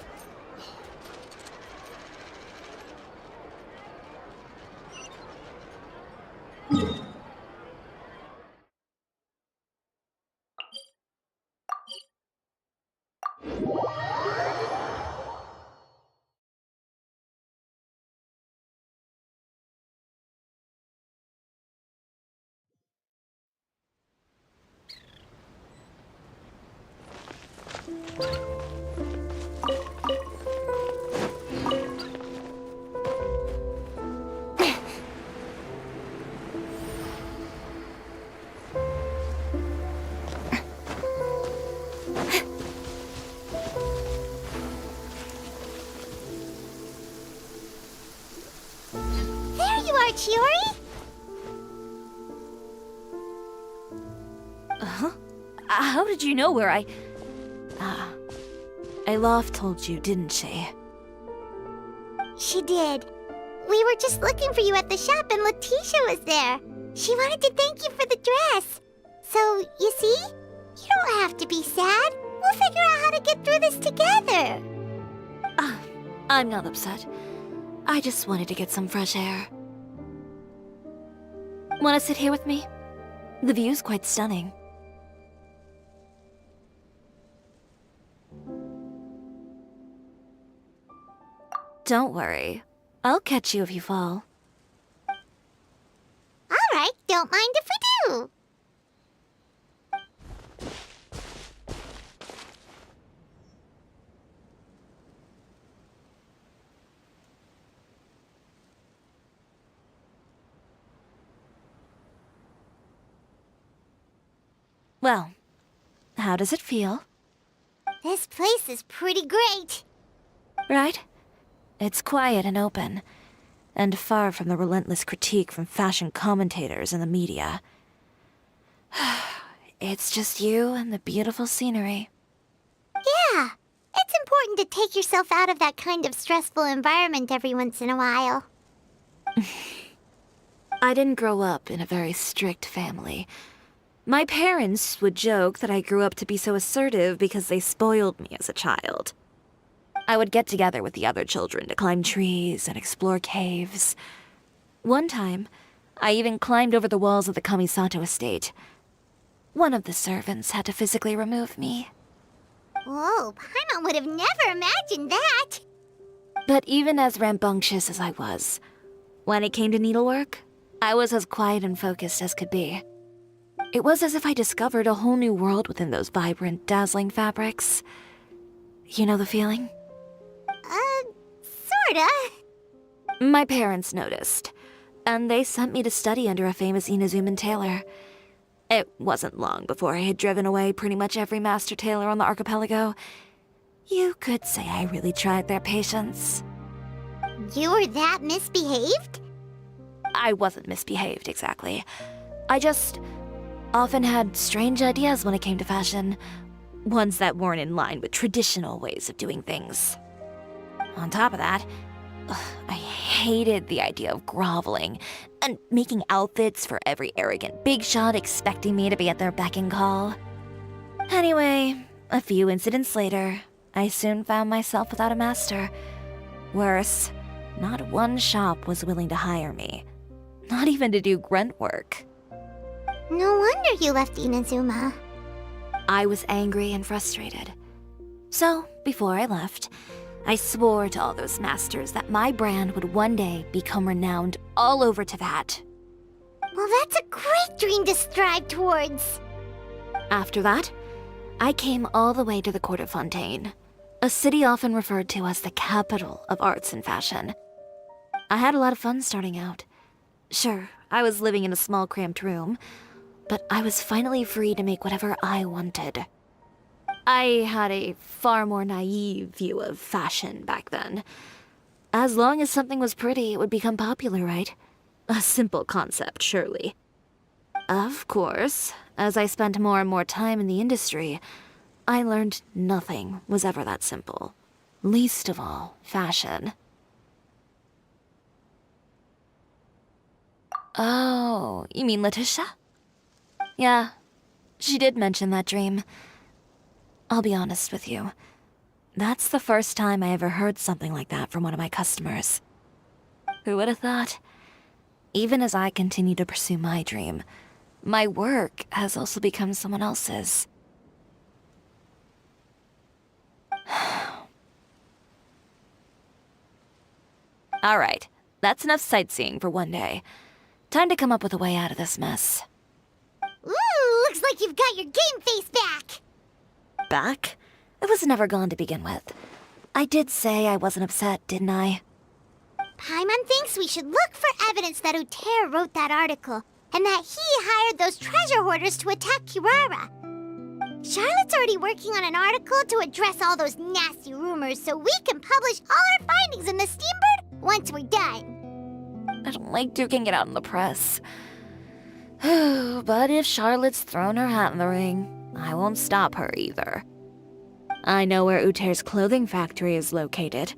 There you are, Chiori! Huh? How did you know where I... Alof told you, didn't she? She did. We were just looking for you at the shop and Letitia was there. She wanted to thank you for the dress. So, you see? You don't have to be sad. We'll figure out how to get through this together. I'm not upset. I just wanted to get some fresh air. Want to sit here with me? The view's quite stunning. Don't worry. I'll catch you if you fall. All right, don't mind if we do. Well, how does it feel? This place is pretty great. Right? It's quiet and open, and far from the relentless critique from fashion commentators and the media. It's just you and the beautiful scenery. Yeah, it's important to take yourself out of that kind of stressful environment every once in a while. I didn't grow up in a very strict family. My parents would joke that I grew up to be so assertive because they spoiled me as a child. I would get together with the other children to climb trees and explore caves. One time, I even climbed over the walls of the Kamisato estate. One of the servants had to physically remove me. Whoa, Paimon would have never imagined that. But even as rambunctious as I was, when it came to needlework, I was as quiet and focused as could be. It was as if I discovered a whole new world within those vibrant, dazzling fabrics. You know the feeling? Sorta. My parents noticed, and they sent me to study under a famous Inazuman tailor. It wasn't long before I had driven away pretty much every master tailor on the archipelago. You could say I really tried their patience. You were that misbehaved? I wasn't misbehaved, exactly. I just often had strange ideas when it came to fashion. Ones that weren't in line with traditional ways of doing things. On top of that, I hated the idea of groveling and making outfits for every arrogant big shot expecting me to be at their beck and call. Anyway, a few incidents later, I soon found myself without a master. Worse, not one shop was willing to hire me. Not even to do grunt work. No wonder you left Inazuma. I was angry and frustrated. So, before I left, I swore to all those masters that my brand would one day become renowned all over Teyvat. Well, that's a great dream to strive towards. After that, I came all the way to the court of Fontaine, a city often referred to as the capital of arts and fashion. I had a lot of fun starting out. Sure, I was living in a small cramped room, but I was finally free to make whatever I wanted. I had a far more naive view of fashion back then. As long as something was pretty, it would become popular, right? A simple concept, surely. Of course, as I spent more and more time in the industry, I learned nothing was ever that simple. Least of all, fashion. Oh, you mean Letitia? Yeah, she did mention that dream. I'll be honest with you. That's the first time I ever heard something like that from one of my customers. Who would have thought? Even as I continue to pursue my dream, my work has also become someone else's. Alright, that's enough sightseeing for one day. Time to come up with a way out of this mess. Ooh, looks like you've got your game face back! Back? It was never gone to begin with. I did say I wasn't upset, didn't I? Paimon thinks we should look for evidence that Uter wrote that article, and that he hired those treasure hoarders to attack Kirara. Charlotte's already working on an article to address all those nasty rumors so we can publish all our findings in the Steambird once we're done. I don't like duking it out in the press. But if Charlotte's thrown her hat in the ring, I won't stop her either. I know where Uter's clothing factory is located.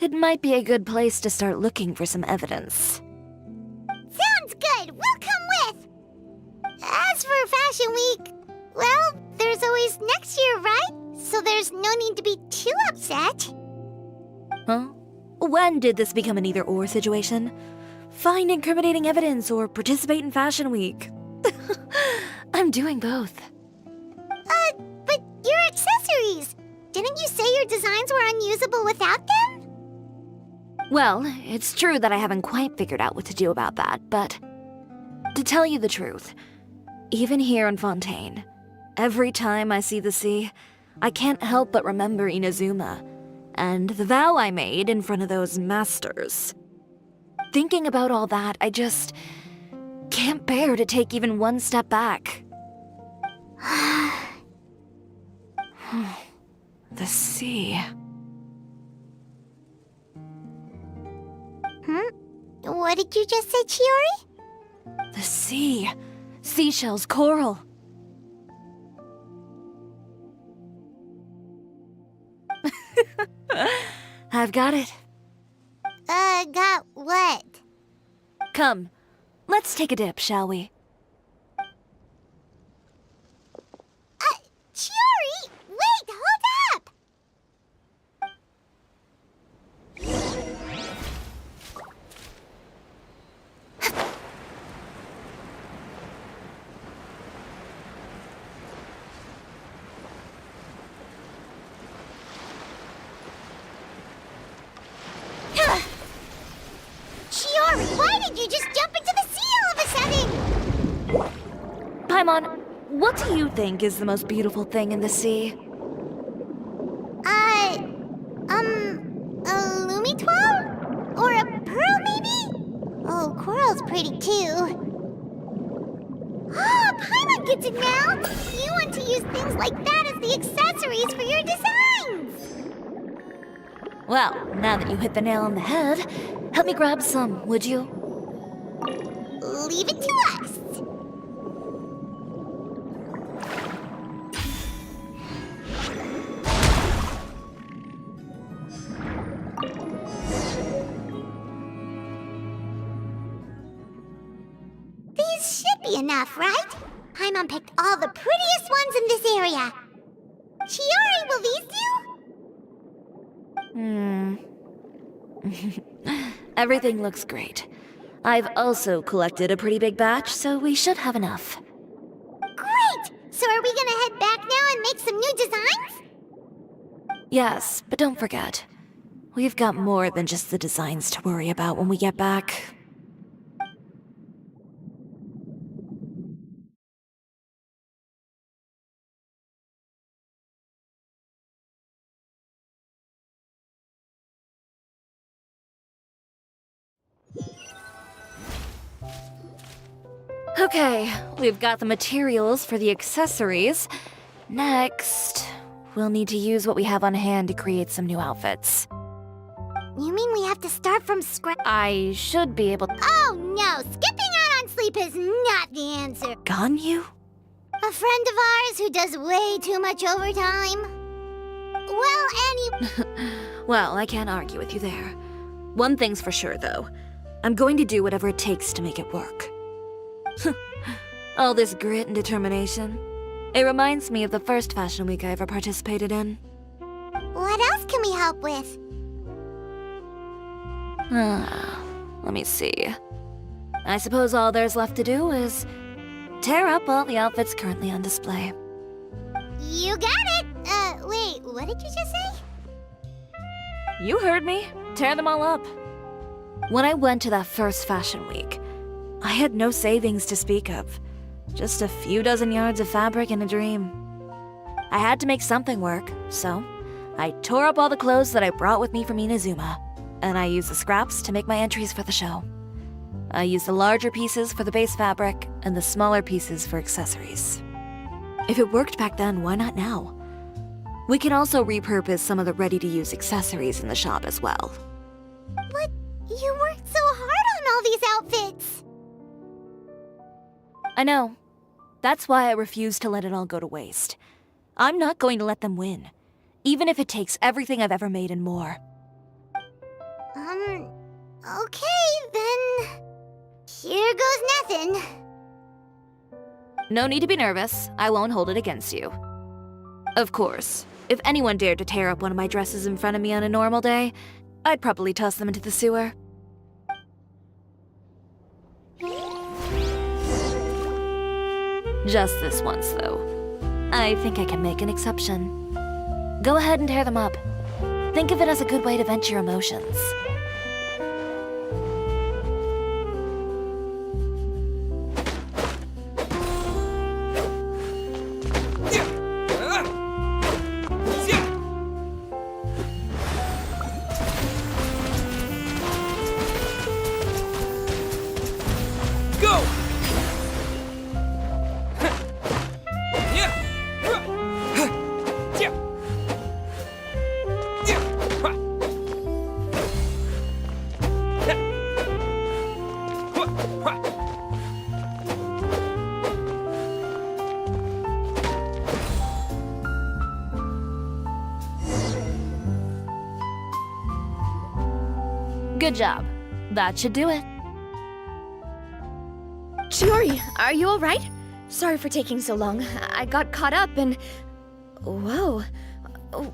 It might be a good place to start looking for some evidence. Sounds good! We'll come with! As for Fashion Week, well, there's always next year, right? So there's no need to be too upset. Huh? When did this become an either-or situation? Find incriminating evidence or participate in Fashion Week. I'm doing both. But your accessories! Didn't you say your designs were unusable without them? Well, it's true that I haven't quite figured out what to do about that, but to tell you the truth, even here in Fontaine, every time I see the sea, I can't help but remember Inazuma and the vow I made in front of those masters. Thinking about all that, I just can't bear to take even one step back. The sea. What did you just say, Chiori? The sea. Seashells, coral. I've got it. Got what? Come, let's take a dip, shall we? Chiori! Wait, hold up! Chiori, why did you just jump into the sea all of a sudden? Paimon, what do you think is the most beautiful thing in the sea? A Lumitwal? Or a pearl, maybe? Oh, coral's pretty too. Oh, Paimon gets it now! You want to use things like that as the accessories for your designs! Well, now that you hit the nail on the head, help me grab some, would you? Leave it to us! These should be enough, right? Paimon picked all the prettiest ones in this area. Chiori, will these do? Everything looks great. I've also collected a pretty big batch, so we should have enough. Great! So are we gonna head back now and make some new designs? Yes, but don't forget, we've got more than just the designs to worry about when we get back. Okay, we've got the materials for the accessories. Next, we'll need to use what we have on hand to create some new outfits. You mean we have to start from scratch? I should be able to— Oh no, skipping out on sleep is not the answer. Ganyu? A friend of ours who does way too much overtime. Well, Well, I can't argue with you there. One thing's for sure, though. I'm going to do whatever it takes to make it work. All this grit and determination. It reminds me of the first fashion week I ever participated in. What else can we help with? Let me see. I suppose all there's left to do is tear up all the outfits currently on display. You got it! Wait, what did you just say? You heard me. Tear them all up. When I went to that first fashion week, I had no savings to speak of. Just a few dozen yards of fabric and a dream. I had to make something work, so I tore up all the clothes that I brought with me from Inazuma, and I used the scraps to make my entries for the show. I used the larger pieces for the base fabric, and the smaller pieces for accessories. If it worked back then, why not now? We can also repurpose some of the ready-to-use accessories in the shop as well. But you worked so hard on all these outfits! I know. That's why I refuse to let it all go to waste. I'm not going to let them win, even if it takes everything I've ever made and more. Okay, then. Here goes nothing. No need to be nervous. I won't hold it against you. Of course, if anyone dared to tear up one of my dresses in front of me on a normal day, I'd probably toss them into the sewer. Just this once, though. I think I can make an exception. Go ahead and tear them up. Think of it as a good way to vent your emotions. Go! Good job. That should do it. Chiori, are you alright? Sorry for taking so long. I got caught up and... Whoa.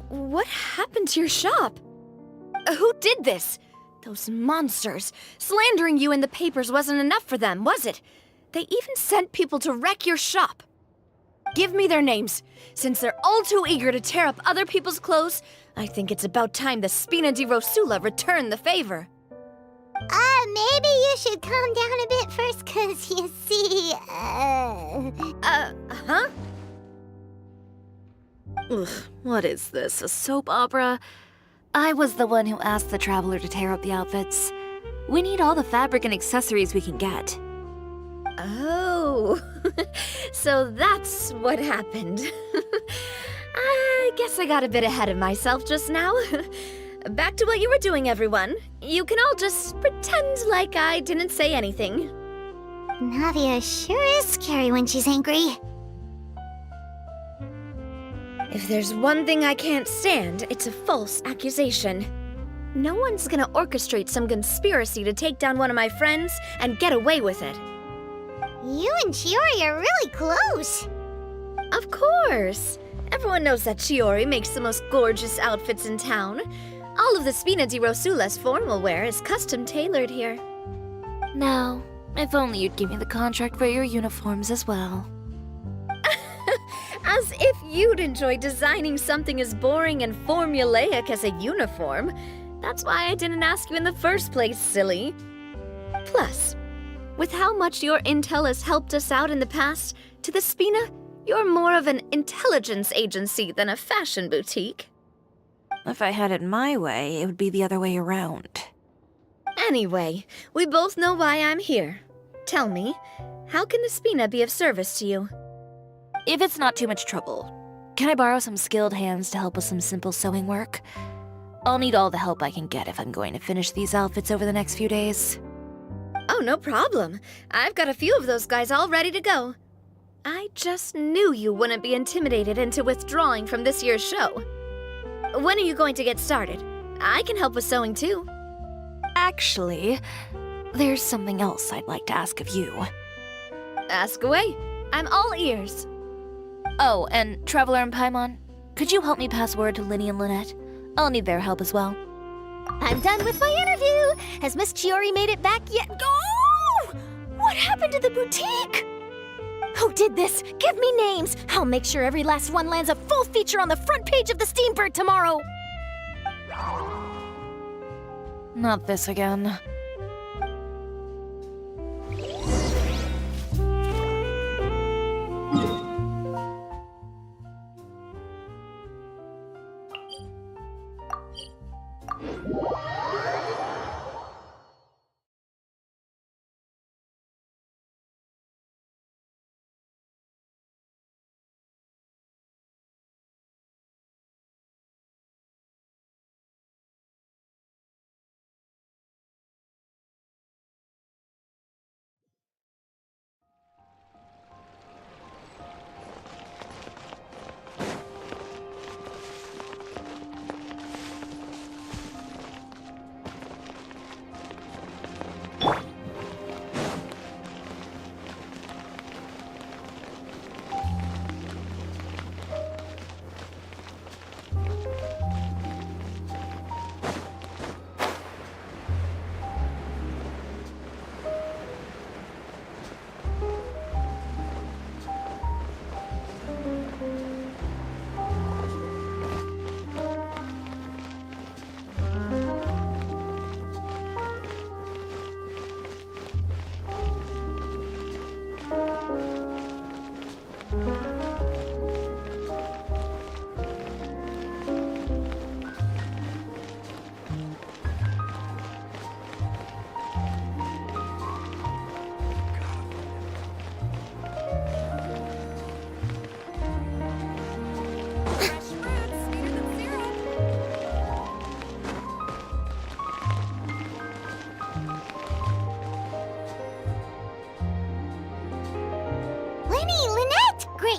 What happened to your shop? Who did this? Those monsters. Slandering you in the papers wasn't enough for them, was it? They even sent people to wreck your shop. Give me their names. Since they're all too eager to tear up other people's clothes, I think it's about time the Spina di Rosula return the favor. Maybe you should calm down a bit first, 'cause you see, Huh? Ugh, what is this, a soap opera? I was the one who asked the traveler to tear up the outfits. We need all the fabric and accessories we can get. Oh, so that's what happened. I guess I got a bit ahead of myself just now. Back to what you were doing, everyone. You can all just pretend like I didn't say anything. Navia sure is scary when she's angry. If there's one thing I can't stand, it's a false accusation. No one's gonna orchestrate some conspiracy to take down one of my friends and get away with it. You and Chiori are really close. Of course. Everyone knows that Chiori makes the most gorgeous outfits in town. All of the Spina di Rosula's formal wear is custom tailored here. Now, if only you'd give me the contract for your uniforms as well. As if you'd enjoy designing something as boring and formulaic as a uniform. That's why I didn't ask you in the first place, silly. Plus, with how much your intel has helped us out in the past, to the Spina, you're more of an intelligence agency than a fashion boutique. If I had it my way, it would be the other way around. Anyway, we both know why I'm here. Tell me, how can the Spina be of service to you? If it's not too much trouble, can I borrow some skilled hands to help with some simple sewing work? I'll need all the help I can get if I'm going to finish these outfits over the next few days. Oh, no problem. I've got a few of those guys all ready to go. I just knew you wouldn't be intimidated into withdrawing from this year's show. When are you going to get started? I can help with sewing too. Actually, there's something else I'd like to ask of you. Ask away. I'm all ears. Oh, and Traveler and Paimon, could you help me pass word to Linny and Lynette? I'll need their help as well. I'm done with my interview. Has Miss Chiori made it back yet? Oh! What happened to the boutique? Who did this? Give me names. I'll make sure every last one lands a full feature on the front page of the Steambird tomorrow. Not this again.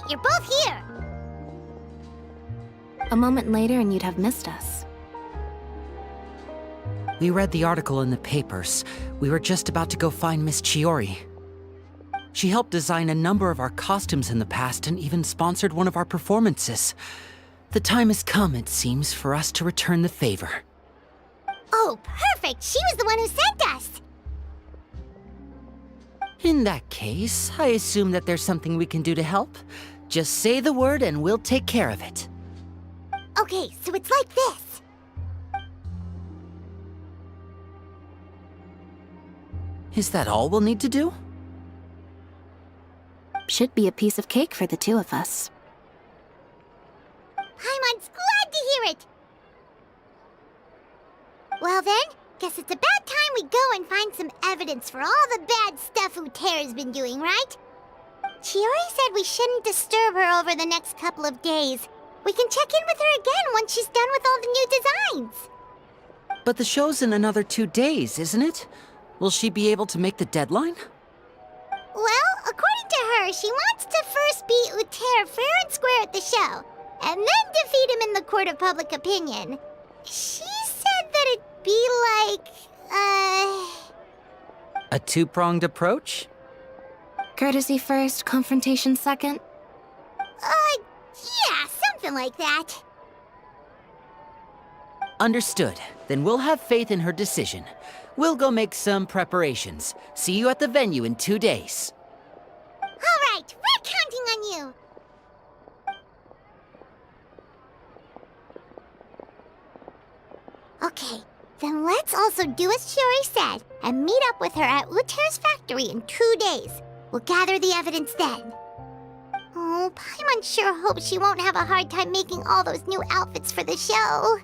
You're both here! A moment later and you'd have missed us. We read the article in the papers. We were just about to go find Miss Chiori. She helped design a number of our costumes in the past and even sponsored one of our performances. The time has come, it seems, for us to return the favor. Oh, perfect! She was the one who sent us! In that case, I assume that there's something we can do to help. Just say the word and we'll take care of it. Okay, so it's like this. Is that all we'll need to do? Should be a piece of cake for the two of us. Paimon's glad to hear it! Well then, guess it's about time we go and find some evidence for all the bad stuff Uterra's been doing, right? Chiori said we shouldn't disturb her over the next couple of days. We can check in with her again once she's done with all the new designs. But the show's in another 2 days, isn't it? Will she be able to make the deadline? Well, according to her, she wants to first beat Uterra fair and square at the show, and then defeat him in the court of public opinion. She said that it'd be like, A two-pronged approach? Courtesy first, confrontation second? Yeah, something like that. Understood. Then we'll have faith in her decision. We'll go make some preparations. See you at the venue in 2 days. All right, we're counting on you. Okay, then let's also do as Chiori said and meet up with her at Uterra's factory in 2 days. We'll gather the evidence then. Oh, Paimon sure hopes she won't have a hard time making all those new outfits for the show.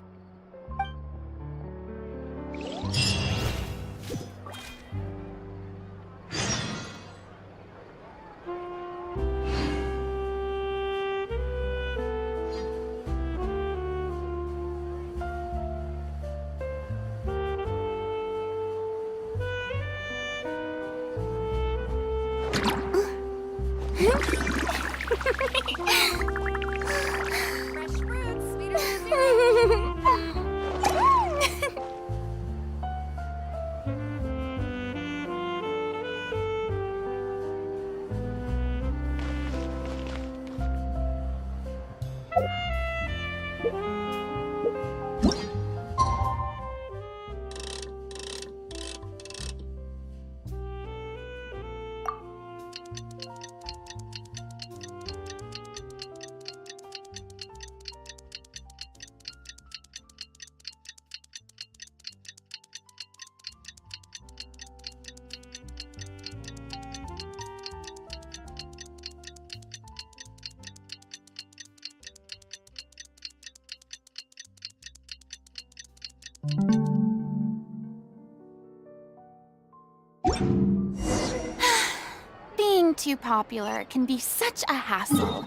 Being too popular can be such a hassle.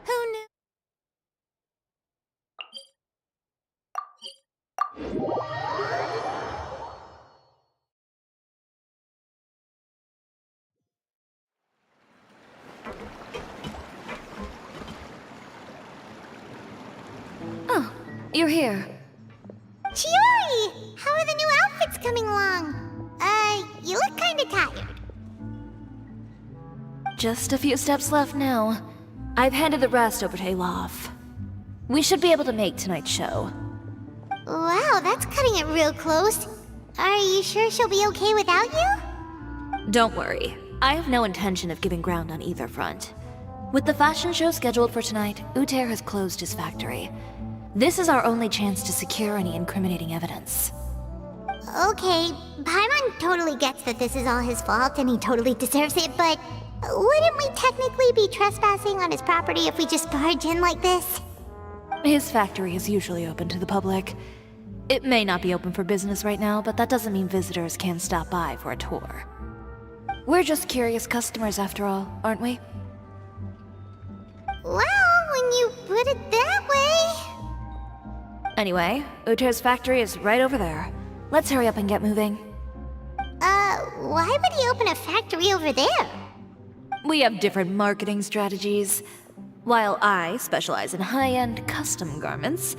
Who knew? Oh, you're here. Chiori! How are the new outfits coming along? You look kinda tired. Just a few steps left now. I've handed the rest over to Elof. We should be able to make tonight's show. Wow, that's cutting it real close. Are you sure she'll be okay without you? Don't worry. I have no intention of giving ground on either front. With the fashion show scheduled for tonight, Uter has closed his factory. This is our only chance to secure any incriminating evidence. Okay, Paimon totally gets that this is all his fault and he totally deserves it, but wouldn't we technically be trespassing on his property if we just barge in like this? His factory is usually open to the public. It may not be open for business right now, but that doesn't mean visitors can't stop by for a tour. We're just curious customers after all, aren't we? Well, when you put it that way... Anyway, Uter's factory is right over there. Let's hurry up and get moving. Why would he open a factory over there? We have different marketing strategies. While I specialize in high-end custom garments,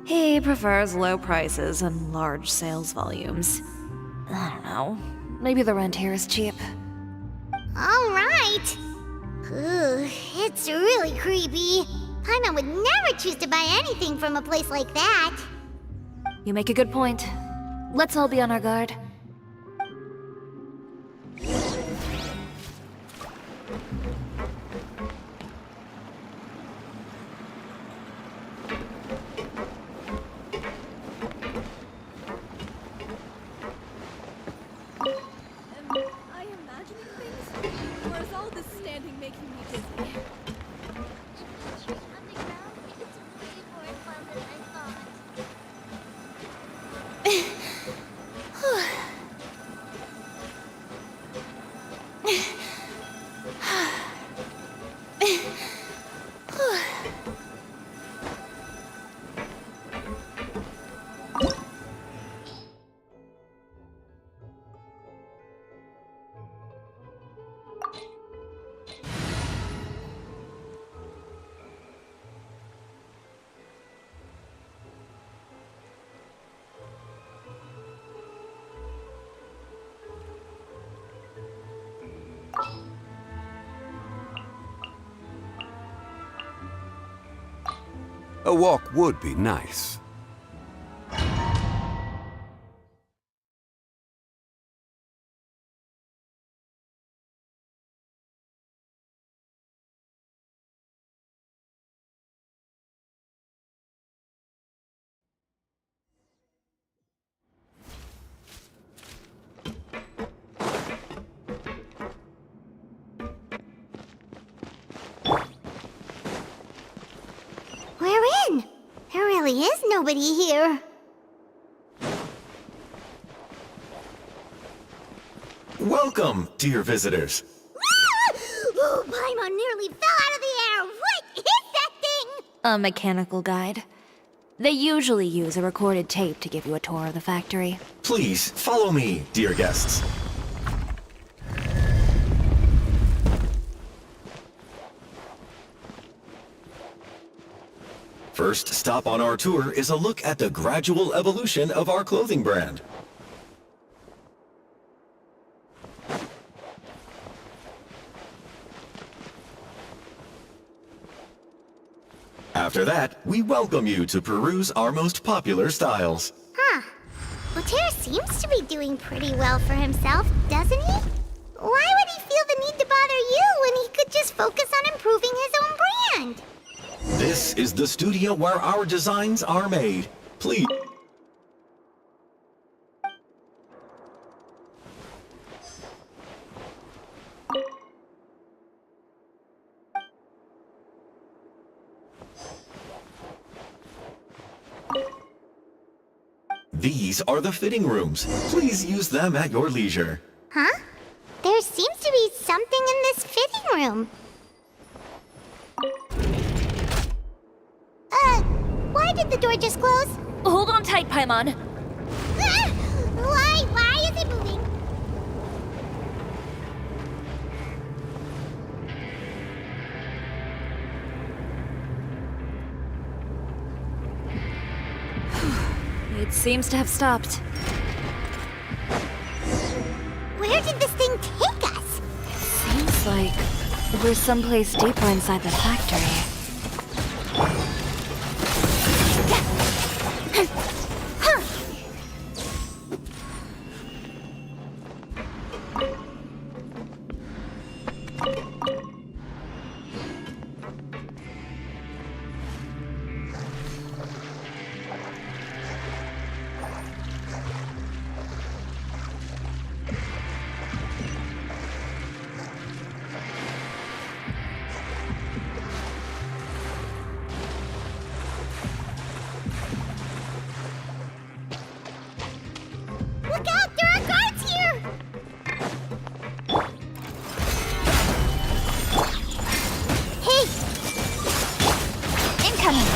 He prefers low prices and large sales volumes. I don't know. Maybe the rent here is cheap. All right. Ooh, it's really creepy. Paimon would never choose to buy anything from a place like that. You make a good point. Let's all be on our guard. I imagining things? Or is all this standing making me dizzy? A walk would be nice. We're in. There really is nobody here. Welcome, dear visitors. Oh, Paimon nearly fell out of the air. What is that thing? A mechanical guide. They usually use a recorded tape to give you a tour of the factory. Please follow me, dear guests. First stop on our tour is a look at the gradual evolution of our clothing brand. After that, we welcome you to peruse our most popular styles. Huh. Butir seems to be doing pretty well for himself, doesn't he? Why would he feel the need to bother you when he could just focus on improving his own brand? This is the studio where our designs are made. Please. These are the fitting rooms. Please use them at your leisure. Huh? There seems to be something in this fitting room. Why did the door just close? Hold on tight, Paimon. Why is it moving? It seems to have stopped. Where did this thing take us? Seems like we're someplace deeper inside the factory. Look out! There are guards here! Hey! Incoming!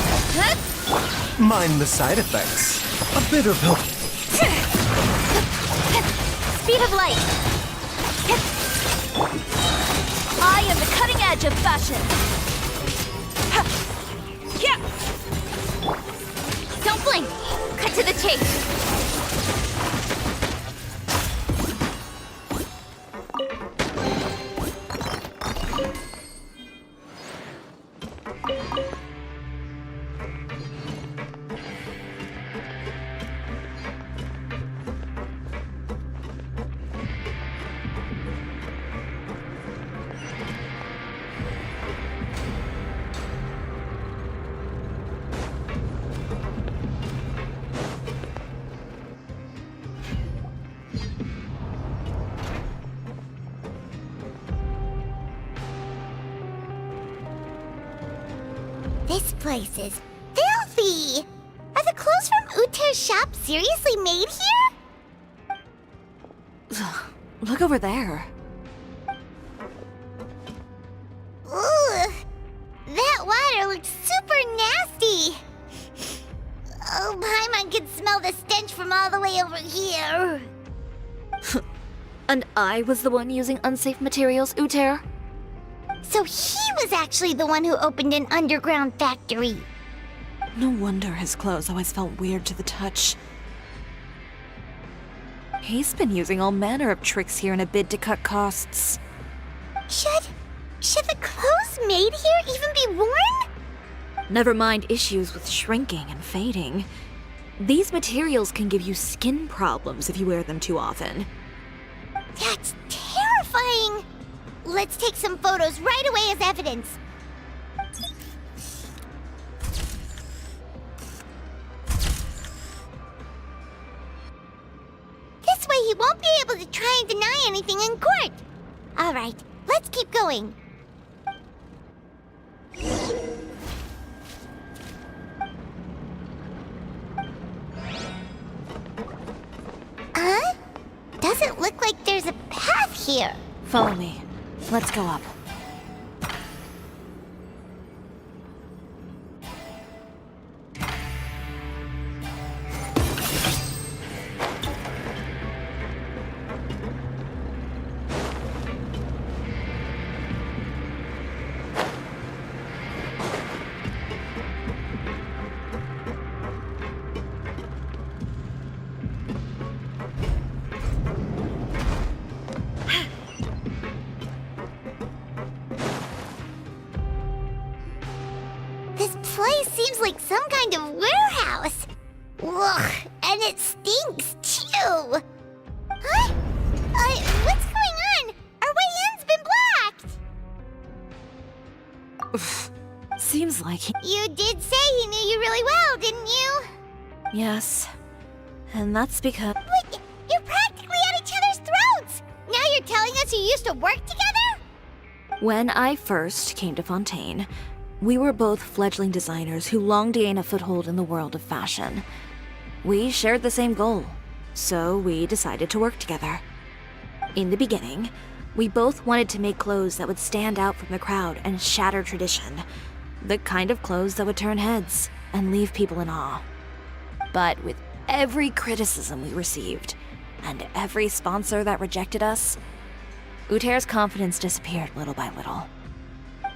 Mind the side effects. A bit of help. Speed of light! I am the cutting edge of fashion! Don't Fine. Cut to the chase. This place is filthy! Are the clothes from Uter's shop seriously made here? Look over there. Ugh! That water looks super nasty! Oh, Paimon can smell the stench from all the way over here. And I was the one using unsafe materials, Uter? So he was actually the one who opened an underground factory. No wonder his clothes always felt weird to the touch. He's been using all manner of tricks here in a bid to cut costs. Should the clothes made here even be worn? Never mind issues with shrinking and fading. These materials can give you skin problems if you wear them too often. That's terrifying! Let's take some photos right away as evidence. This way he won't be able to try and deny anything in court. All right, let's keep going. Huh? Doesn't look like there's a path here. Follow me. Let's go up. Place seems like some kind of warehouse. Ugh, and it stinks too. Huh? What's going on? Our way in's been blocked. Seems like he... You did say he knew you really well, didn't you? Yes. And that's because... But you're practically at each other's throats. Now you're telling us you used to work together? When I first came to Fontaine, we were both fledgling designers who longed to gain a foothold in the world of fashion. We shared the same goal, so we decided to work together. In the beginning, we both wanted to make clothes that would stand out from the crowd and shatter tradition. The kind of clothes that would turn heads and leave people in awe. But with every criticism we received, and every sponsor that rejected us, Uter's confidence disappeared little by little.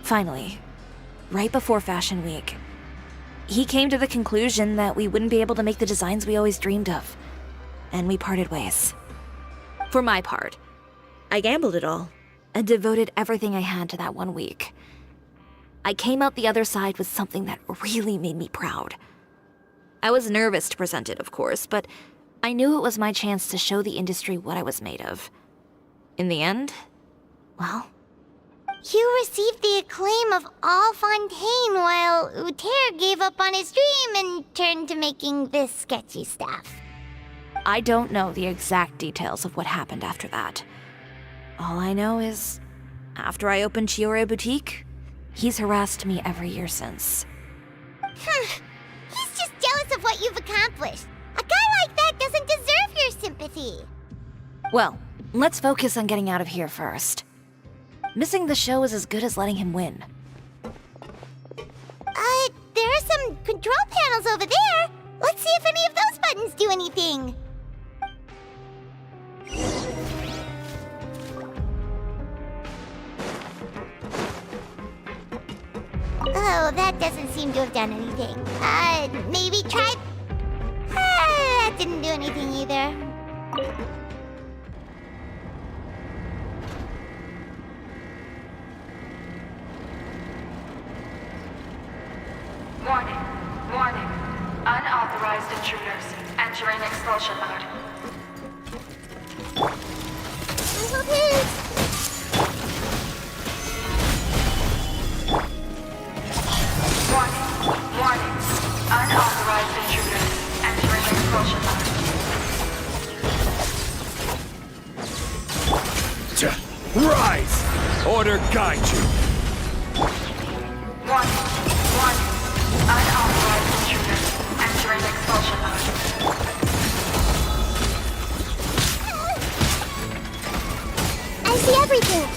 Finally, right before Fashion Week, he came to the conclusion that we wouldn't be able to make the designs we always dreamed of, and we parted ways. For my part, I gambled it all and devoted everything I had to that 1 week. I came out the other side with something that really made me proud. I was nervous to present it, of course, but I knew it was my chance to show the industry what I was made of. In the end, well... You received the acclaim of all Fontaine while Uter gave up on his dream and turned to making this sketchy stuff. I don't know the exact details of what happened after that. All I know is, after I opened Cisoria Boutique, he's harassed me every year since. He's just jealous of what you've accomplished. A guy like that doesn't deserve your sympathy. Well, let's focus on getting out of here first. Missing the show is as good as letting him win. There are some control panels over there. Let's see if any of those buttons do anything. Oh, that doesn't seem to have done anything. Maybe try didn't do anything either. Warning. Warning. Unauthorized intruders entering expulsion mode. Warning. Warning. Unauthorized intruders entering expulsion mode. Rise! Order guide you. Warning. Warning. Unauthorized intruders entering expulsion mode. I see everything.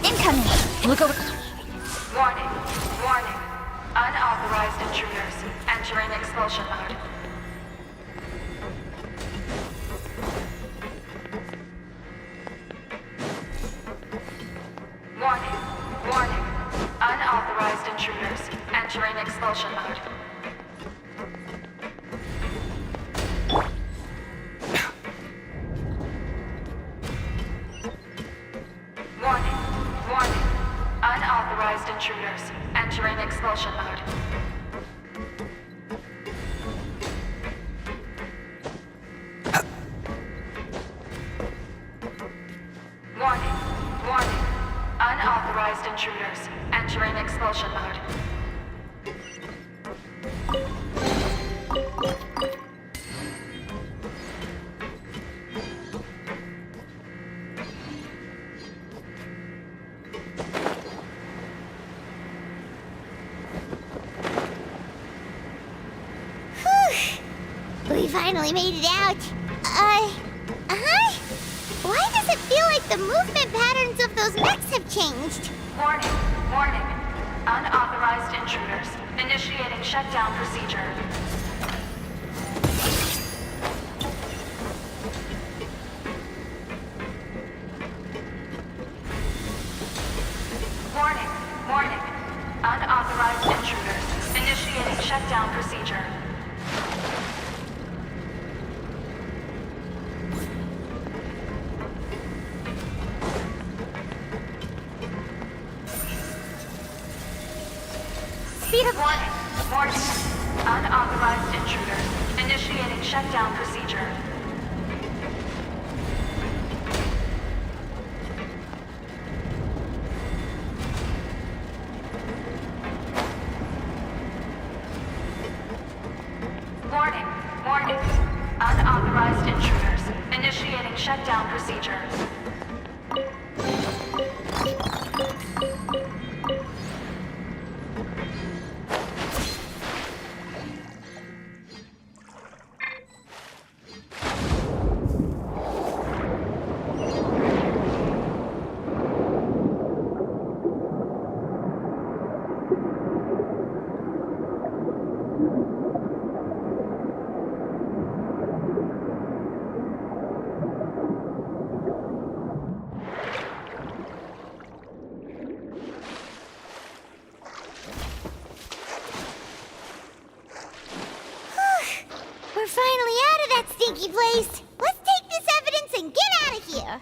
Incoming. Look over. Warning. Warning. Unauthorized intruders entering expulsion mode. Warning. Warning. Unauthorized intruders entering expulsion mode. Warning. Warning. Unauthorized intruders entering expulsion mode. Warning. Warning. Unauthorized intruders entering expulsion mode. We finally made it out. Why does it feel like the movement patterns of those mechs have changed? Warning. Warning. Unauthorized intruders initiating shutdown procedure. Warning. Warning. Unauthorized intruders initiating shutdown procedure. Speed of Warning. Warning. Unauthorized intruders initiating shutdown procedure. Warning. Warning. Unauthorized intruders initiating shutdown procedure. We're finally out of that stinky place. Let's take this evidence and get out of here.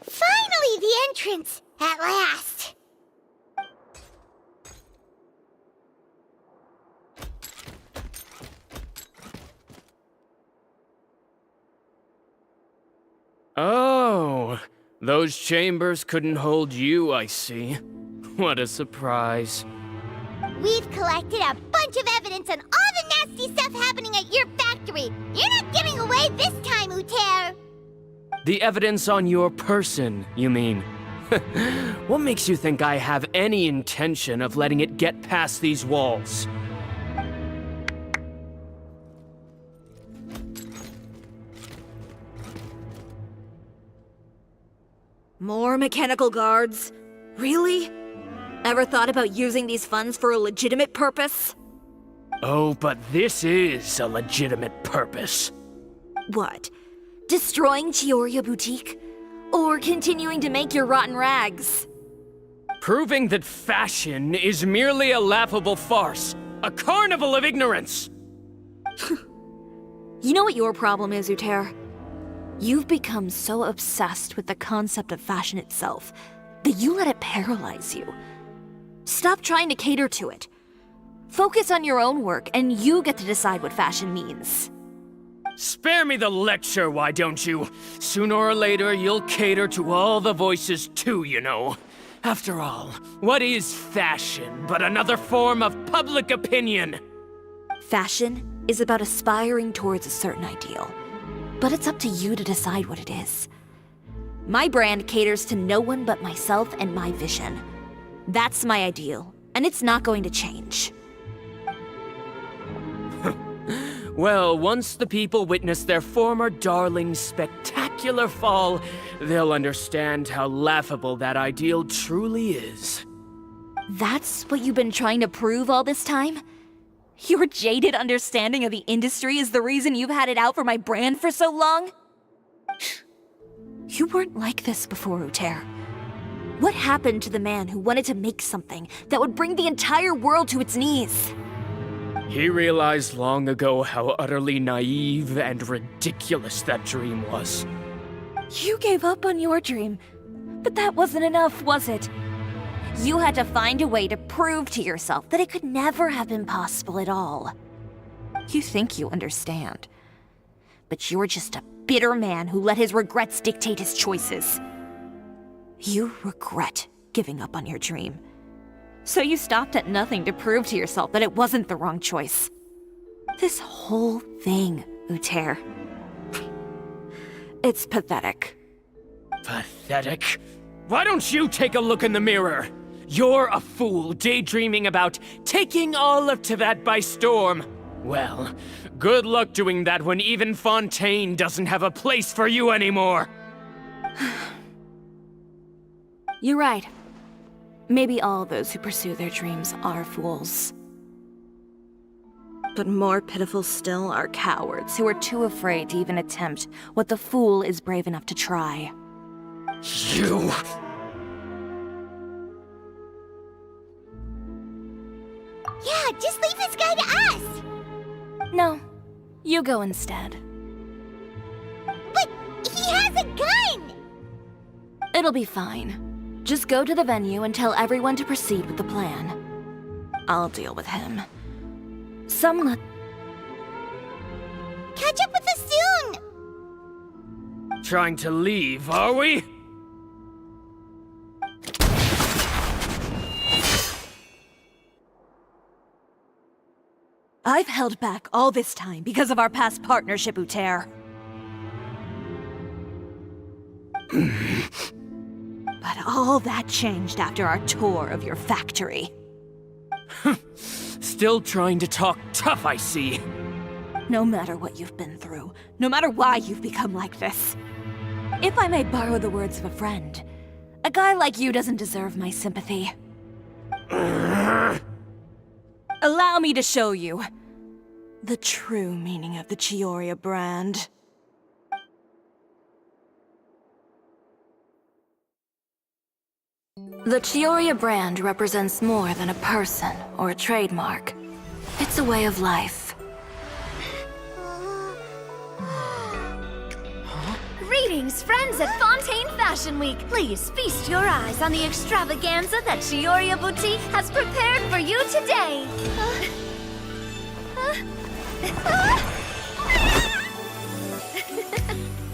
Finally, the entrance! At last! Oh, those chambers couldn't hold you, I see. What a surprise. We've collected a bunch of evidence on all the nasty stuff happening at your factory. You're not getting away this time, Uter. The evidence on your person, you mean? What makes you think I have any intention of letting it get past these walls? More mechanical guards? Really? Ever thought about using these funds for a legitimate purpose? Oh, but this is a legitimate purpose. What? Destroying Cisoria Boutique? Or continuing to make your rotten rags? Proving that fashion is merely a laughable farce. A carnival of ignorance! You know what your problem is, Uter? You've become so obsessed with the concept of fashion itself that you let it paralyze you. Stop trying to cater to it. Focus on your own work, and you get to decide what fashion means. Spare me the lecture, why don't you? Sooner or later, you'll cater to all the voices too, you know. After all, what is fashion but another form of public opinion? Fashion is about aspiring towards a certain ideal, but it's up to you to decide what it is. My brand caters to no one but myself and my vision. That's my ideal, and it's not going to change. Well, once the people witness their former darling's spectacular fall, they'll understand how laughable that ideal truly is. That's what you've been trying to prove all this time? Your jaded understanding of the industry is the reason you've had it out for my brand for so long? You weren't like this before, Uter. What happened to the man who wanted to make something that would bring the entire world to its knees? He realized long ago how utterly naive and ridiculous that dream was. You gave up on your dream, but that wasn't enough, was it? You had to find a way to prove to yourself that it could never have been possible at all. You think you understand, but you're just a bitter man who let his regrets dictate his choices. You regret giving up on your dream. So you stopped at nothing to prove to yourself that it wasn't the wrong choice. This whole thing, Uter. It's pathetic. Pathetic? Why don't you take a look in the mirror? You're a fool daydreaming about taking all of Teyvat by storm. Well, good luck doing that when even Fontaine doesn't have a place for you anymore. You're right. Maybe all those who pursue their dreams are fools. But more pitiful still are cowards who are too afraid to even attempt what the fool is brave enough to try. You... Yeah, just leave this guy to us! No, you go instead. But he has a gun! It'll be fine. Just go to the venue and tell everyone to proceed with the plan. I'll deal with him. Catch up with us soon! Trying to leave, are we? I've held back all this time because of our past partnership, Uter. But all that changed after our tour of your factory. Still trying to talk tough, I see. No matter what you've been through, no matter why you've become like this. If I may borrow the words of a friend, a guy like you doesn't deserve my sympathy. Allow me to show you the true meaning of the Cisoria brand. The Cisoria brand represents more than a person or a trademark. It's a way of life. Greetings, friends at Fontaine Fashion Week. Please feast your eyes on the extravaganza that Cisoria Boutique has prepared for you today.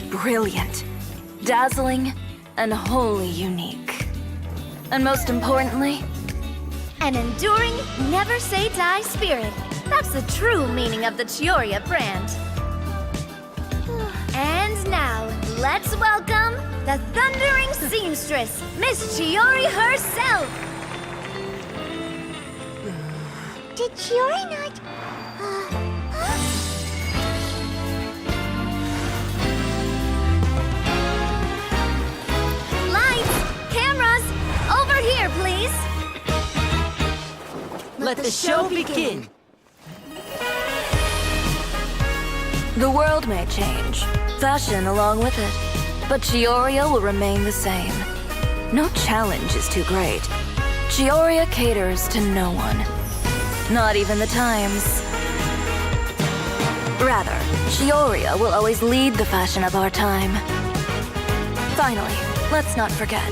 Brilliant, dazzling, and wholly unique. And most importantly, an enduring, never-say-die spirit. That's the true meaning of the Cisoria brand. And now, let's welcome the thundering seamstress, Miss Chiori herself! Did Chiori not... Lights! Cameras! Over here, please! Let the show begin! The world may change, fashion along with it, but Chioria will remain the same. No challenge is too great. Chioria caters to no one. Not even the times. Rather, Chioria will always lead the fashion of our time. Finally, let's not forget.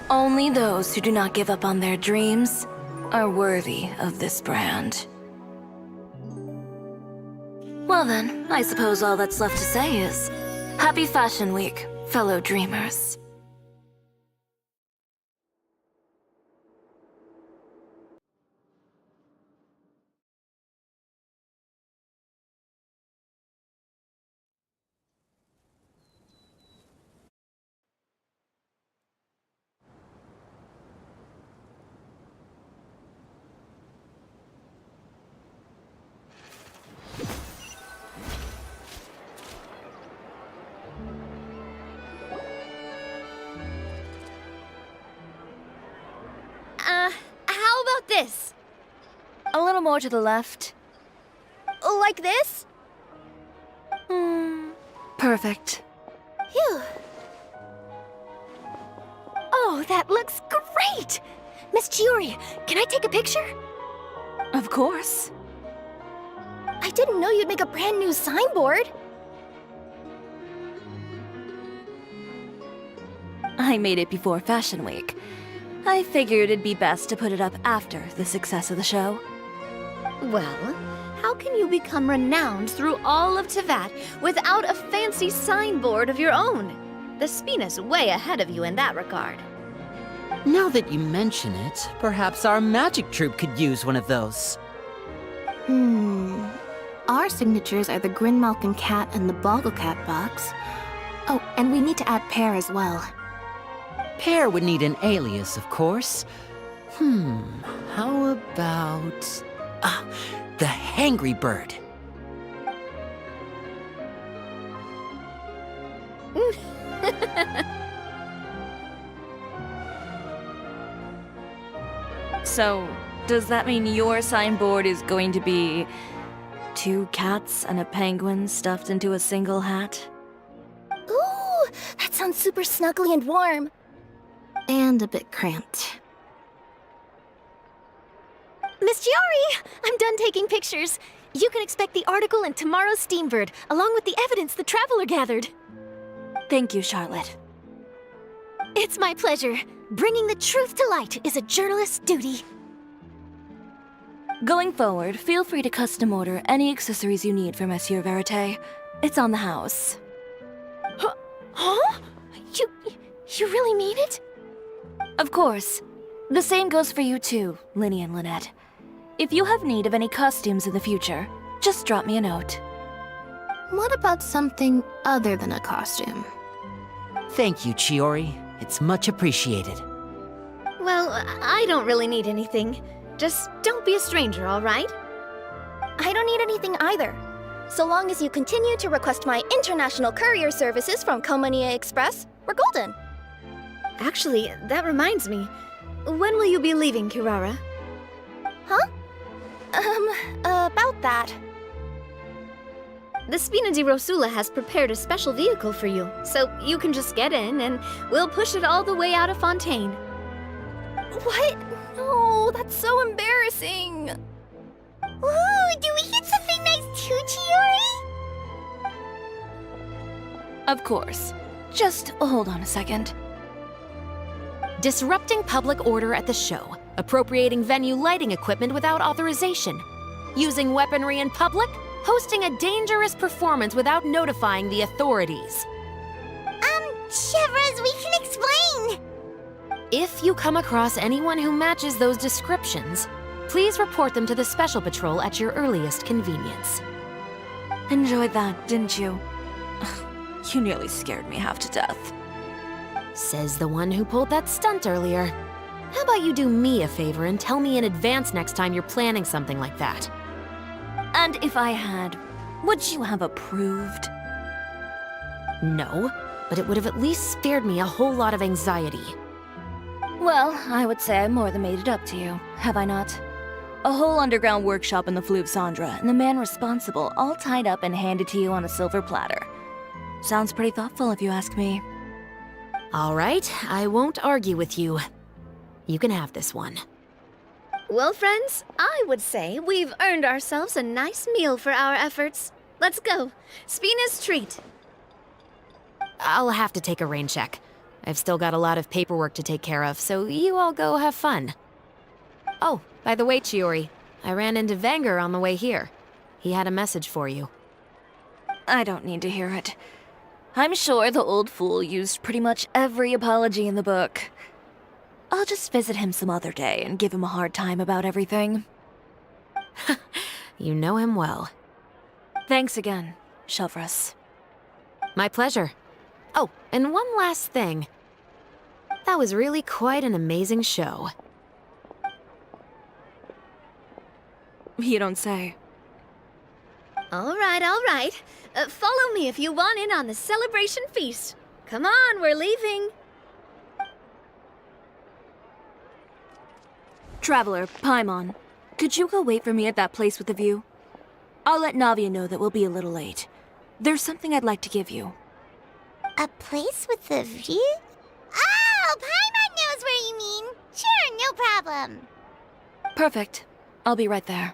Only those who do not give up on their dreams are worthy of this brand. Well then, I suppose all that's left to say is, Happy Fashion Week, fellow dreamers. How about this? A little more to the left. Like this? Perfect. Phew. Oh, that looks great! Miss Chiori, can I take a picture? Of course. I didn't know you'd make a brand new signboard. I made it before Fashion Week. I figured it'd be best to put it up after the success of the show. Well, how can you become renowned through all of Teyvat without a fancy signboard of your own? The Spina's way ahead of you in that regard. Now that you mention it, perhaps our magic troupe could use one of those. Our signatures are the Grinmalkin cat and the Bogglecat box. Oh, and we need to add Pear as well. Pear would need an alias, of course. How about... the Hangry Bird. So, does that mean your signboard is going to be 2 cats and a penguin stuffed into a single hat? Ooh, that sounds super snuggly and warm. And a bit cramped. Miss Chiori, I'm done taking pictures. You can expect the article in tomorrow's Steambird, along with the evidence the Traveler gathered. Thank you, Charlotte. It's my pleasure. Bringing the truth to light is a journalist's duty. Going forward, feel free to custom order any accessories you need for Monsieur Verite. It's on the house. Huh? You really mean it? Of course. The same goes for you too, Linny and Lynette. If you have need of any costumes in the future, just drop me a note. What about something other than a costume? Thank you, Chiori. It's much appreciated. Well, I don't really need anything. Just don't be a stranger, all right? I don't need anything either. So long as you continue to request my international courier services from Komania Express, we're golden. Actually, that reminds me. When will you be leaving, Kirara? Huh? About that. The Spina di Rosula has prepared a special vehicle for you, so you can just get in and we'll push it all the way out of Fontaine. What? No, that's so embarrassing. Ooh, do we get something nice too, Chiori? Of course. Just hold on a second. Disrupting public order at the show, appropriating venue lighting equipment without authorization, using weaponry in public, hosting a dangerous performance without notifying the authorities. Chevras, we can explain! If you come across anyone who matches those descriptions, please report them to the Special Patrol at your earliest convenience. Enjoyed that, didn't you? You nearly scared me half to death. Says the one who pulled that stunt earlier. How about you do me a favor and tell me in advance next time you're planning something like that? And if I had Would you have approved? No, but it would have at least spared me a whole lot of anxiety. Well, I would say I more than made it up to you, have I not? A whole underground workshop in the Fleuve Cendra, and the man responsible all tied up and handed to you on a silver platter. Sounds pretty thoughtful if you ask me. All right, I won't argue with you. You can have this one. Well, friends, I would say we've earned ourselves a nice meal for our efforts. Let's go. Spina's treat. I'll have to take a rain check. I've still got a lot of paperwork to take care of, so you all go have fun. Oh, by the way, Chiori, I ran into Vanger on the way here. He had a message for you. I don't need to hear it. I'm sure the old fool used pretty much every apology in the book. I'll just visit him some other day and give him a hard time about everything. You know him well. Thanks again, Shelvrus. My pleasure. Oh, and one last thing. That was really quite an amazing show. You don't say. All right, all right. Follow me if you want in on the celebration feast. Come on, we're leaving. Traveler, Paimon, could you go wait for me at that place with the view? I'll let Navia know that we'll be a little late. There's something I'd like to give you. A place with a view? Oh, Paimon knows where you mean. Sure, no problem. Perfect. I'll be right there.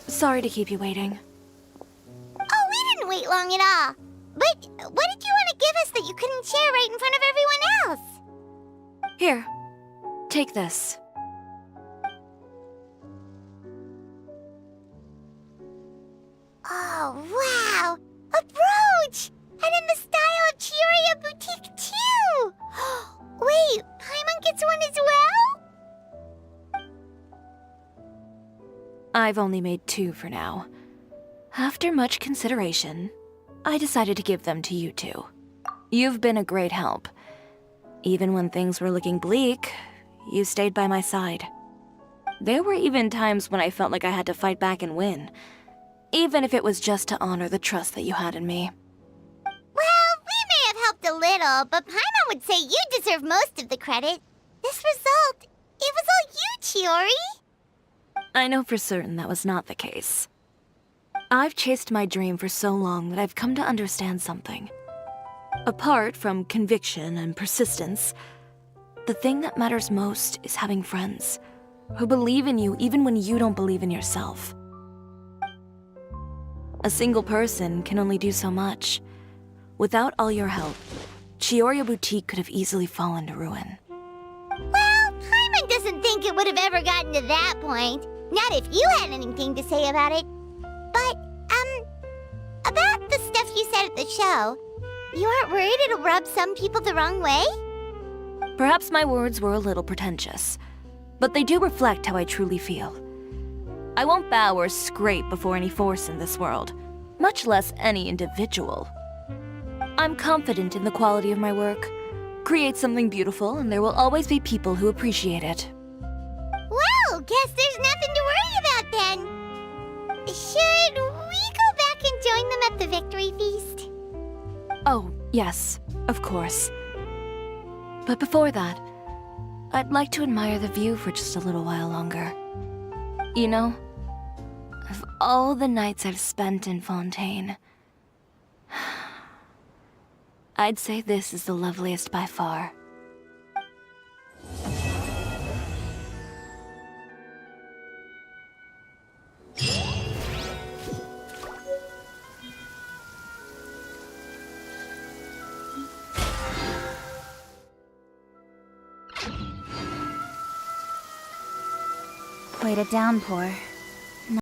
Sorry to keep you waiting. Oh, we didn't wait long at all. But what did you want to give us that you couldn't share right in front of everyone else? Here, take this. Oh, wow! A brooch! And in the style of Cisoria Boutique, too! Wait, Paimon gets one as well? I've only made 2 for now. After much consideration, I decided to give them to you two. You've been a great help. Even when things were looking bleak, you stayed by my side. There were even times when I felt like I had to fight back and win, even if it was just to honor the trust that you had in me. Well, we may have helped a little, but Paimon would say you deserve most of the credit. This result, it was all you, Chiori. I know for certain that was not the case. I've chased my dream for so long that I've come to understand something. Apart from conviction and persistence, the thing that matters most is having friends who believe in you even when you don't believe in yourself. A single person can only do so much. Without all your help, Cisoria Boutique could have easily fallen to ruin. Well, Paimon doesn't think it would have ever gotten to that point. Not if you had anything to say about it. But, about the stuff you said at the show, you aren't worried it'll rub some people the wrong way? Perhaps my words were a little pretentious, but they do reflect how I truly feel. I won't bow or scrape before any force in this world, much less any individual. I'm confident in the quality of my work. Create something beautiful, and there will always be people who appreciate it. Well, guess there's nothing to worry about then. Should we go back and join them at the victory feast? Oh, yes, of course. But before that, I'd like to admire the view for just a little while longer. You know, of all the nights I've spent in Fontaine, I'd say this is the loveliest by far. quite a downpour.